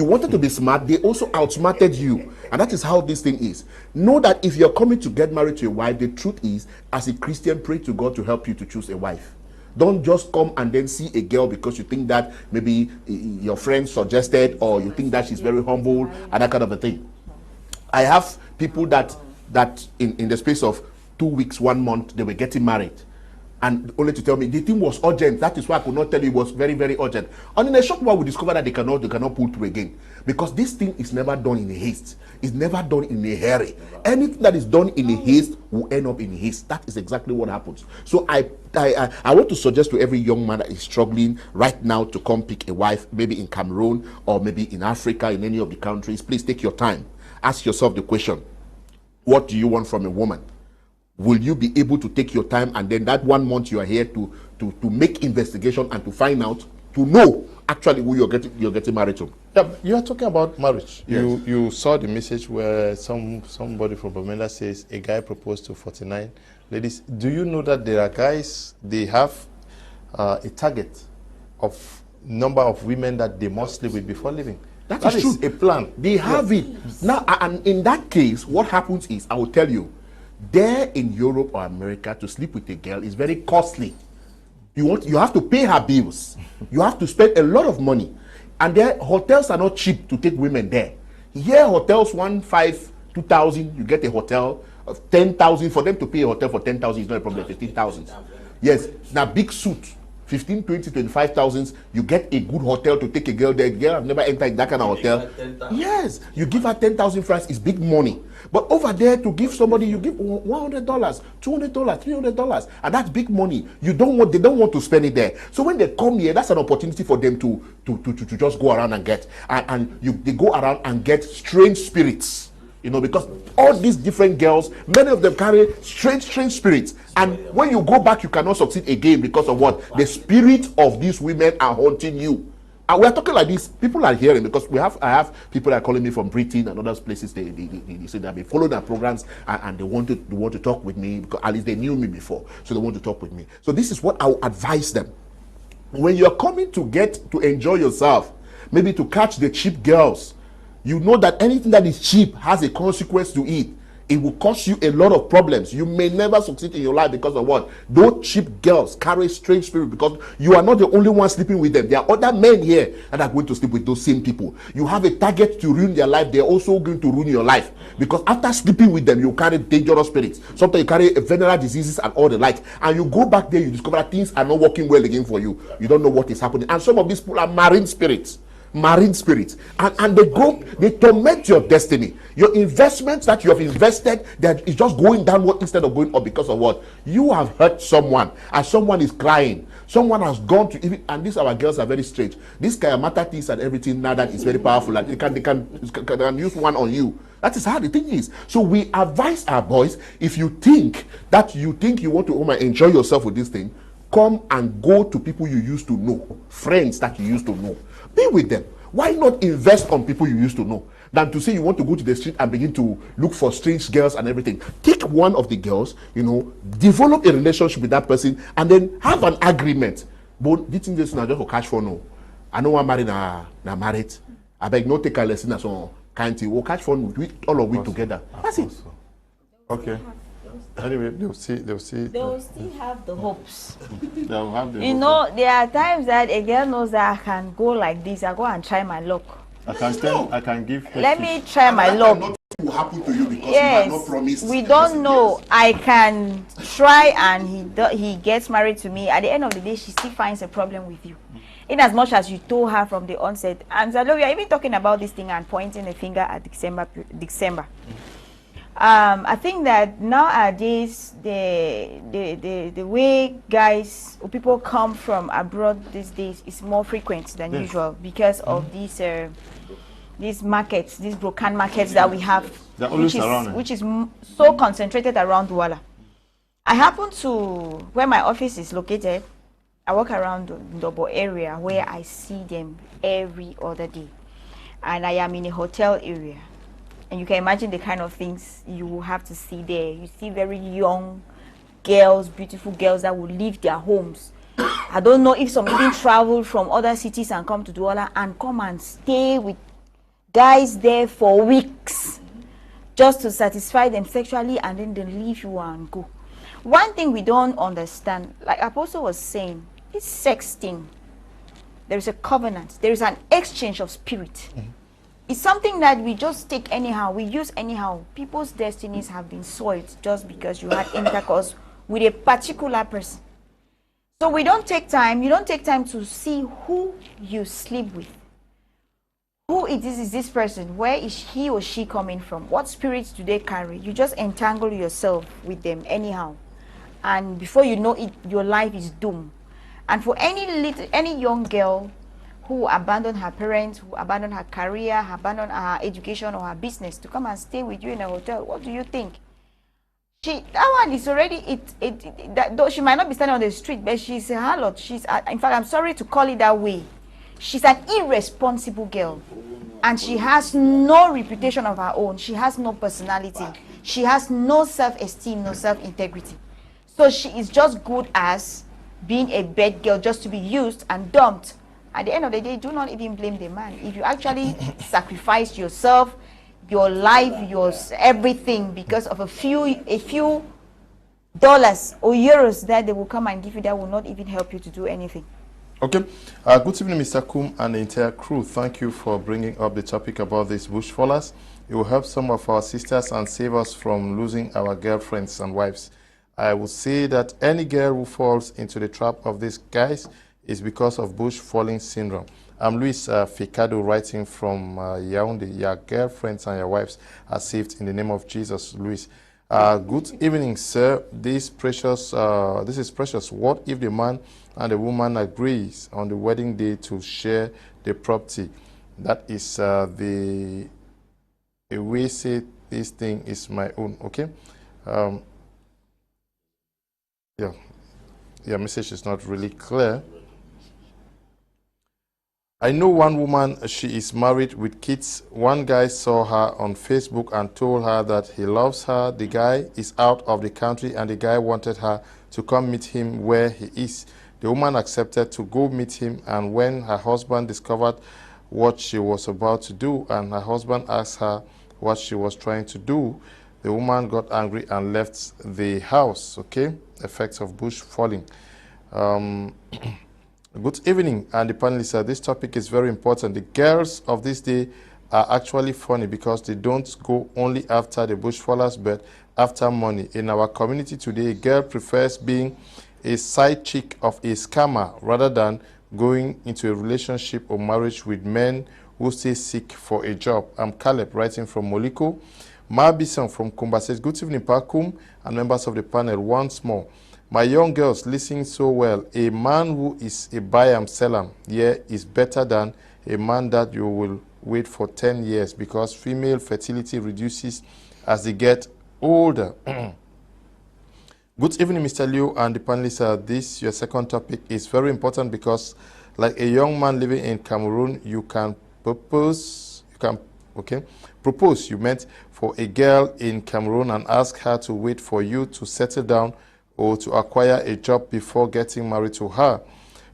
wanted to be smart. They also outsmarted you, and that is how this thing is. Know that if you're coming to get married to a wife, the truth is, as a Christian, pray to God to help you to choose a wife. Don't just come and then see a girl because you think that maybe your friend suggested, or you think that she's very humble and that kind of a thing. I have people that in the space of 2 weeks, 1 month, they were getting married, and only to tell me the thing was urgent. That is why I could not tell you it was very, very urgent. And in a short while, we discovered that they cannot pull through again, because this thing is never done in a haste. It's never done in a hurry. Anything that is done in a haste will end up in a haste. That is exactly what happens. So I want to suggest to every young man that is struggling right now to come pick a wife, maybe in Cameroon or maybe in Africa, in any of the countries, please take your time. Ask yourself the question, what do you want from a woman? Will you be able to take your time, and then that 1 month you are here to make investigation and to find out, to know actually who you're getting married to? Yeah, you are talking about marriage. Yes. You saw the message where somebody from Bamenda says a guy proposed to 49 ladies. Do you know that there are guys, they have a target of number of women that they must live with before leaving? That is true. A plan. They have it. Now, and in that case, what happens is, I will tell you, there in Europe or America, to sleep with a girl is very costly. You have to pay her bills. You have to spend a lot of money. And their hotels are not cheap to take women there. Here, hotels 1,500, 2,000, you get a hotel of 10,000. For them to pay a hotel for 10,000 is not a problem. 15,000. Yes, now big suit, 15, 20, 25,000. You get a good hotel to take a girl there. Girl, I've never entered that kind of hotel. Yes, you give her 10,000 francs. It's big money. But over there, to give somebody, you give $100, $200, $300, and that's big money. They don't want to spend it there. So when they come here, that's an opportunity for them to just go around and get, they go around and get strange spirits, because all these different girls, many of them carry strange spirits, and when you go back, you cannot succeed again because of what? The spirit of these women are haunting you. And we are talking like this. People are hearing, because I have people that are calling me from Britain and other places. They say they've been following our programs, and they want to talk with me, because at least they knew me before, so they want to talk with me. So this is what I will advise them. When you're coming to enjoy yourself, maybe to catch the cheap girls, You know that anything that is cheap has a consequence to it. It will cause you a lot of problems. You may never succeed in your life because of what? Those cheap girls carry strange spirit, because you are not the only one sleeping with them. There are other men here that are going to sleep with those same people. You have a target to ruin their life. They're also going to ruin your life, because after sleeping with them, you carry dangerous spirits. Sometimes you carry venereal diseases and all the like. And you go back there, you discover that things are not working well again for you. You don't know what is happening. And some of these people are marine spirits. And they torment your destiny. Your investments that you have invested, that is just going downward instead of going up, because of what? You have hurt someone, and someone is crying. Someone has gone to even, and these our girls are very strange. This kayamata things and everything now that is very powerful, and they can use one on you. That is how the thing is. So we advise our boys, if you think you want to enjoy yourself with this thing, come and go to people you used to know, friends that you used to know. Be with them. Why not invest on people you used to know than to say you want to go to the street and begin to look for strange girls and everything? Take one of the girls, develop a relationship with that person, and then have an agreement. But this thing is not just for cash for no. I know I'm married na married. I beg no take a lesson as on kind we'll catch fun with all of it together. That's it. Okay. Anyway, they'll still have the hopes. They'll have the there are times that a girl knows that I can go like this. I go and try my luck. I can give. Let me try my luck. Nothing will happen to you because yes, you are not promised. we don't know. I can try, and he gets married to me. At the end of the day, she still finds a problem with you. In as much as you told her from the onset. And so we are even talking about this thing and pointing a finger at December. I think that nowadays the way guys or people come from abroad these days is more frequent than usual, because of these markets, these broken markets that we have, which is so concentrated around Douala. I happen to, where my office is located, I walk around the Ndobo area where I see them every other day, and I am in a hotel area. And you can imagine the kind of things you will have to see there. You see very young girls, beautiful girls that will leave their homes. I don't know if some even travel from other cities and come to Douala and come and stay with guys there for weeks just to satisfy them sexually, and then they leave you and go. One thing we don't understand, like Apostle was saying, this sex thing, there is a covenant, there is an exchange of spirit. It's something that we just take anyhow, we use anyhow. People's destinies have been soiled just because you had intercourse with a particular person. So we don't take time, you don't take time to see who you sleep with. Who is this person? Where is he or she coming from? What spirits do they carry? You just entangle yourself with them anyhow. And before you know it, your life is doomed. And for any young girl who abandoned her parents, who abandoned her career, abandoned her education or her business to come and stay with you in a hotel, what do you think? That one is already, though she might not be standing on the street, but she's a harlot. In fact, I'm sorry to call it that way. She's an irresponsible girl. And she has no reputation of her own. She has no personality. She has no self-esteem, no self-integrity. So she is just good as being a bad girl, just to be used and dumped. At the end of the day, do not even blame the man. If you actually sacrifice yourself, your life, your everything, because of a few dollars or euros that they will come and give you, that will not even help you to do anything. Okay. Good evening, Mr. Kum and the entire crew. Thank you for bringing up the topic about these bush fallers. It will help some of our sisters and save us from losing our girlfriends and wives. I would say that any girl who falls into the trap of these guys is because of bush falling syndrome. I'm Luis Ficado, writing from Yaoundé. Your girlfriends and your wives are saved in the name of Jesus, Luis. Good evening, sir. This is precious. What if the man and the woman agrees on the wedding day to share the property? That is the way say this thing is my own. Okay. Yeah. Your message is not really clear. I know one woman, she is married with kids. One guy saw her on Facebook and told her that he loves her. The guy is out of the country and the guy wanted her to come meet him where he is. The woman accepted to go meet him, and when her husband discovered what she was about to do, and her husband asked her what she was trying to do. The woman got angry and left the house. Okay, effects of bush falling. Good evening, and the panelists. This topic is very important. The girls of this day are actually funny because they don't go only after the bush fallers, but after money. In our community today, a girl prefers being a side chick of a scammer rather than going into a relationship or marriage with men who stay seek for a job. I'm Caleb, writing from Moliko. Mabison from Kumba says, good evening, Pakum, and members of the panel. Once more, my young girls, listen so well. A man who is a buy and sell is better than a man that you will wait for 10 years because female fertility reduces as they get older. Good evening, Mr. Liu and the panelists. This, your second topic, is very important because like a young man living in Cameroon, you can propose, you meant for a girl in Cameroon and ask her to wait for you to settle down or to acquire a job before getting married to her.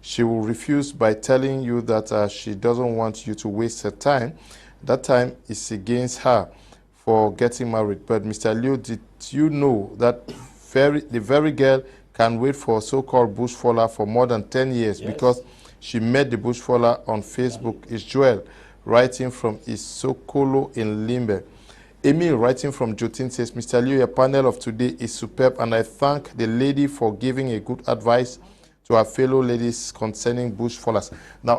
She will refuse by telling you that she doesn't want you to waste her time. That time is against her for getting married. But Mr. Liu, did you know that the very girl can wait for a so-called bushfaller for more than 10 years because she met the bushfaller on Facebook? It's Joel, writing from Isokolo in Limbe. Emil, writing from Jotin, says, Mr. Liu, your panel of today is superb, and I thank the lady for giving a good advice to our fellow ladies concerning bushfallers. Now,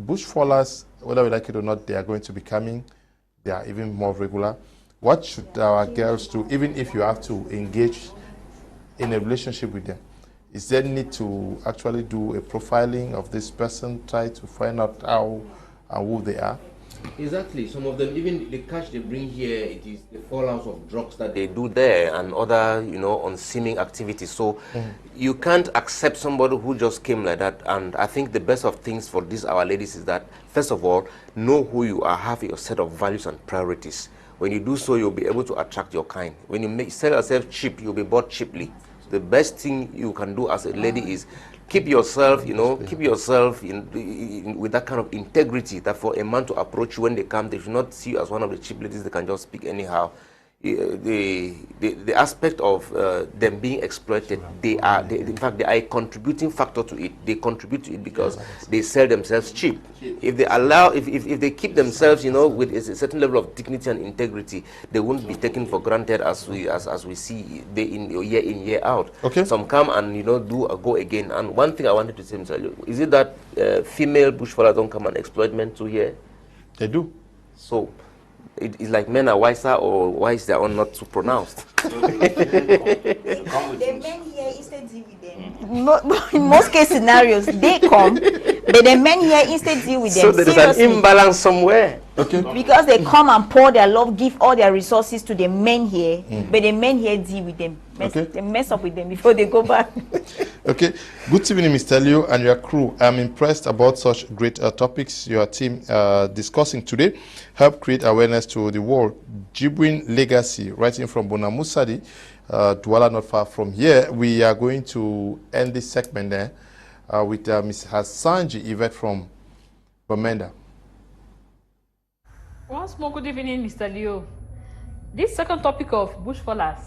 bushfallers, whether we like it or not, they are going to be coming. They are even more regular. What should our girls do, even if you have to engage in a relationship with them? Is there need to actually do a profiling of this person, try to find out how and who they are? Exactly. Some of them, even the cash they bring here, it is the fallout of drugs that they do there and other, unseeming activities. So you can't accept somebody who just came like that. And I think the best of things for these our ladies is that, first of all, know who you are, have your set of values and priorities. When you do so, you'll be able to attract your kind. When you sell yourself cheap, you'll be bought cheaply. The best thing you can do as a lady is keep yourself, with that kind of integrity that for a man to approach you when they come, they should not see you as one of the cheap ladies they can just speak anyhow. The aspect of them being exploited, in fact, they are a contributing factor to it. They contribute to it because they sell themselves cheap. If they allow, if they keep themselves, with a certain level of dignity and integrity, they won't be taken for granted as we see year in, year out. Okay. Some come and go again. And one thing I wanted to say, Mr. Liu, is it that female bushfallers don't come and exploit men too here? They do. So it's like men are wiser, or why is their own not too pronounced? The men here instead deal with them. In most case scenarios, they come, but the men here instead deal with them. So there is an imbalance somewhere. Okay. Because they come and pour their love, give all their resources to the men here, but the men here deal with them. They mess up with them before they go back. Okay. Good evening, Mr. Liu and your crew. I'm impressed about such great topics your team discussing today. Help create awareness to the world. Jibwin Legacy, writing from Bonamusadi, Douala, not far from here. We are going to end this segment there with Ms. Asanji Yvette from Bamenda. Once more, good evening, Mr. Liu. This second topic of bushfallers,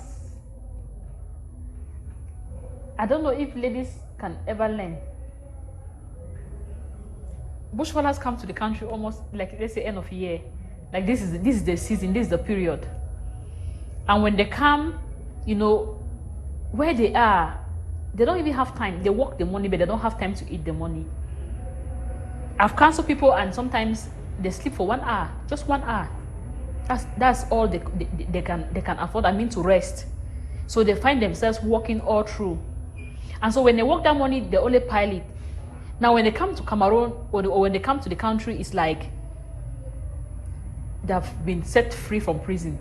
I don't know if ladies can ever learn. Bushfallers come to the country almost like, let's say, end of year. Like this is the season, this is the period. And when they come, where they are, they don't even have time. They work the money, but they don't have time to eat the money. I've counseled people, and sometimes they sleep for 1 hour, just 1 hour. That's all they can afford. To rest. So they find themselves working all through. And so when they work that money, they only pile it. Now when they come to Cameroon or when they come to the country, it's like they've been set free from prison.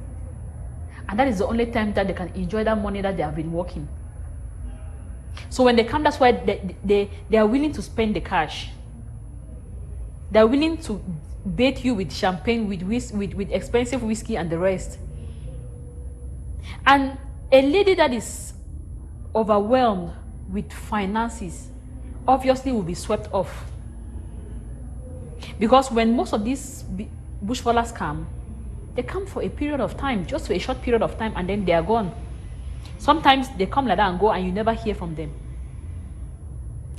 And that is the only time that they can enjoy that money that they have been working. So when they come, that's why they are willing to spend the cash. They are willing to bait you with champagne, with expensive whiskey and the rest. And a lady that is overwhelmed with finances obviously will be swept off. Because when most of these bushfallers come, they come for a period of time, just for a short period of time, and then they are gone. Sometimes they come like that and go, and you never hear from them.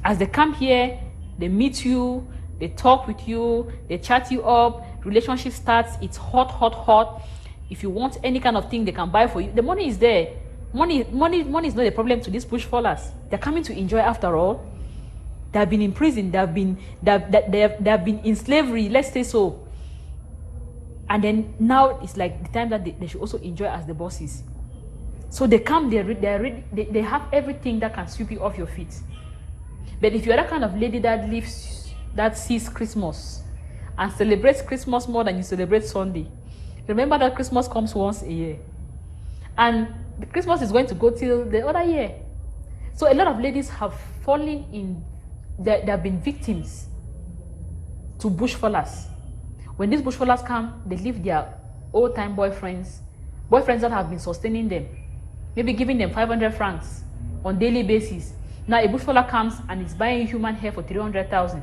As they come here, they meet you, they talk with you, they chat you up, relationship starts, it's hot, hot, hot. If you want any kind of thing, they can buy for you. The money is there. Money is not a problem to these bushfallers. They're coming to enjoy after all. They have been in prison, they have been in slavery, let's say so. And then now it's like the time that they should also enjoy as the bosses. So they come, they have everything that can sweep you off your feet. But if you're that kind of lady that sees Christmas and celebrates Christmas more than you celebrate Sunday, remember that Christmas comes once a year. And the Christmas is going to go till the other year. So a lot of ladies have fallen in, they have been victims to bushfallers. When these bushfallers come, they leave their old-time boyfriends that have been sustaining them, maybe giving them 500 francs on daily basis. Now a bushfaller comes and is buying human hair for 300,000.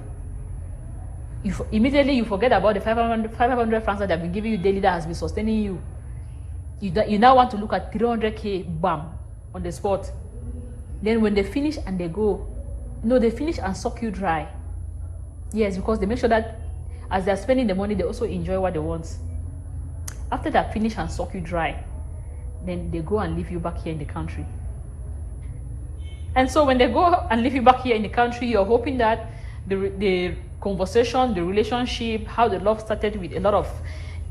Immediately you forget about the 500 francs that they've been giving you daily that has been sustaining you. You now want to look at 300k, bam, on the spot. Then when they finish and they go, no, they finish and suck you dry. Yes, because they make sure that as they're spending the money, they also enjoy what they want. After they finish and suck you dry, then they go and leave you back here in the country. And so when they go and leave you back here in the country, you're hoping that the conversation, the relationship, how the love started with a lot of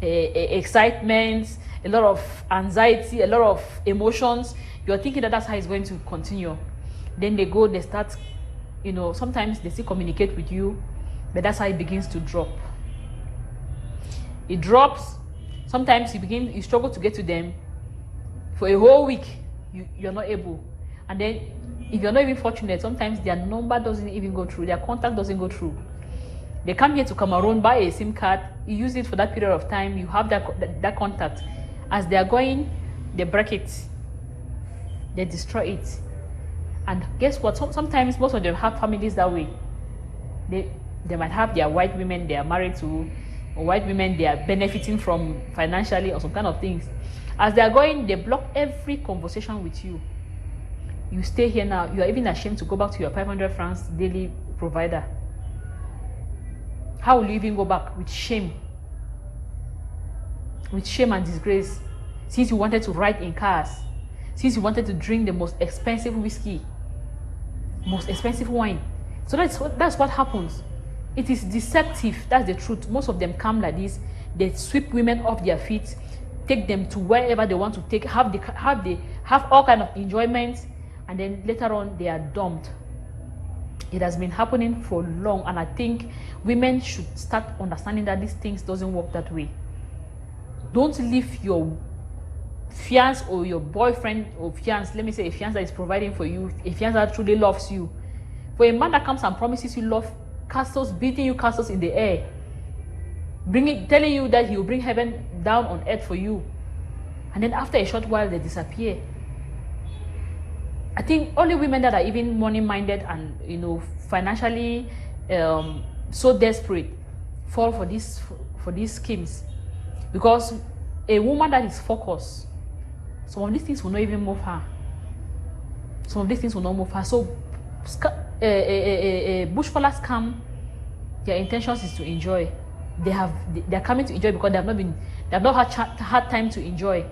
excitement, a lot of anxiety, a lot of emotions, you're thinking that that's how it's going to continue. Then they go, they start, sometimes they still communicate with you, but that's how it begins to drop. It drops. Sometimes you struggle to get to them. For a whole week, you're not able. And then if you're not even fortunate, sometimes their number doesn't even go through, their contact doesn't go through. They come here to Cameroon, buy a SIM card, you use it for that period of time, you have that contact. As they are going, they break it, they destroy it. And guess what? Sometimes most of them have families that way. They might have their white women they are married to, or white women they are benefiting from financially or some kind of things. As they are going, they block every conversation with you. You stay here now, you are even ashamed to go back to your 500 francs daily provider. How will you even go back? With shame. With shame and disgrace. Since you wanted to ride in cars, since you wanted to drink the most expensive whiskey, most expensive wine. So that's what happens. It is deceptive, that's the truth. Most of them come like this, they sweep women off their feet, take them to wherever they want to take, have all kind of enjoyment, and then later on they are dumped. It has been happening for long, and I think women should start understanding that these things doesn't work that way. Don't leave your fiancé or your boyfriend or fiancé, let me say a fiancé that is providing for you, a fiancé that truly loves you. For a man that comes and promises you love, castles, beating you castles in the air, telling you that he will bring heaven down on earth for you, and then after a short while they disappear. I think only women that are even money-minded and financially so desperate fall for these schemes, because a woman that is focused, some of these things will not even move her. Some of these things will not move her. So bushfallers come, their intentions is to enjoy. They are coming to enjoy because they have not had time to enjoy.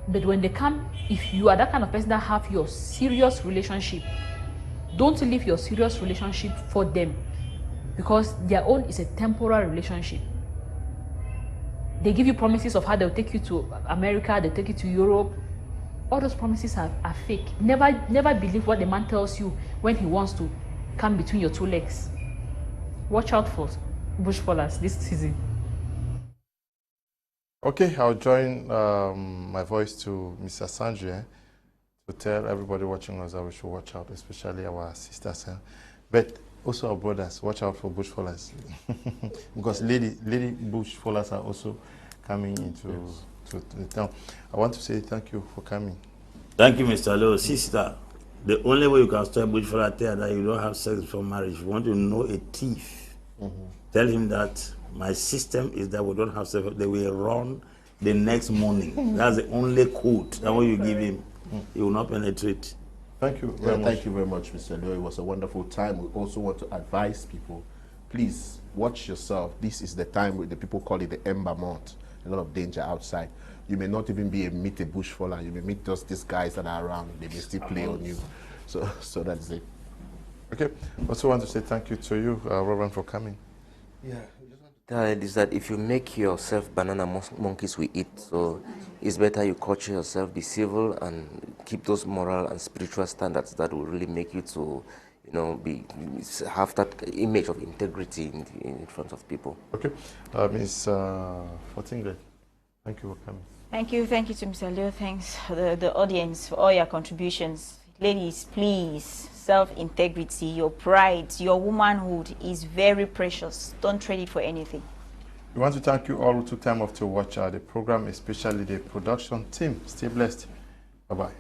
But when they come, if you are that kind of person that have your serious relationship, don't leave your serious relationship for them, because their own is a temporary relationship. They give you promises of how they'll take you to America, they'll take you to Europe. All those promises are fake. Never believe what the man tells you when he wants to come between your two legs. Watch out for bushfallers this season. Okay, I'll join my voice to Mr. Asanji to tell everybody watching us that we should watch out, especially our sisters, but also our brothers. Watch out for bushfallers, because lady bushfallers are also coming into to the town. I want to say thank you for coming. Thank you, Mr. Lowe. Sister, the only way you can stop bushfaller is that you don't have sex before marriage. If you want to know a thief, tell him that My system is that we don't have self. They will run the next morning. That's the only code. That when you give him, he will not penetrate. Thank you very much. Thank you very much, Mr. Leo. It was a wonderful time. We also want to advise people, please watch yourself. This is the time where the people call it the Ember month. A lot of danger outside. You may not even meet a bush faller. You may meet just these guys that are around. They may still play on you. So that's it. Okay. Also want to say thank you to you, Reverend, for coming. Yeah. Is that if you make yourself banana monkeys we eat, so it's better you culture yourself, be civil, and keep those moral and spiritual standards that will really make you to, have that image of integrity in front of people. Okay, Ms. Fontinglet, thank you for coming. Thank you to Mr. Leo. Thanks the audience for all your contributions. Ladies, please, self-integrity, your pride, your womanhood is very precious. Don't trade it for anything. We want to thank you all who took time off to watch the program, especially the production team. Stay blessed. Bye-bye.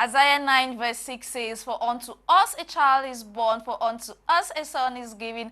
Isaiah 9 verse 6 says, "For unto us a child is born, for unto us a son is given,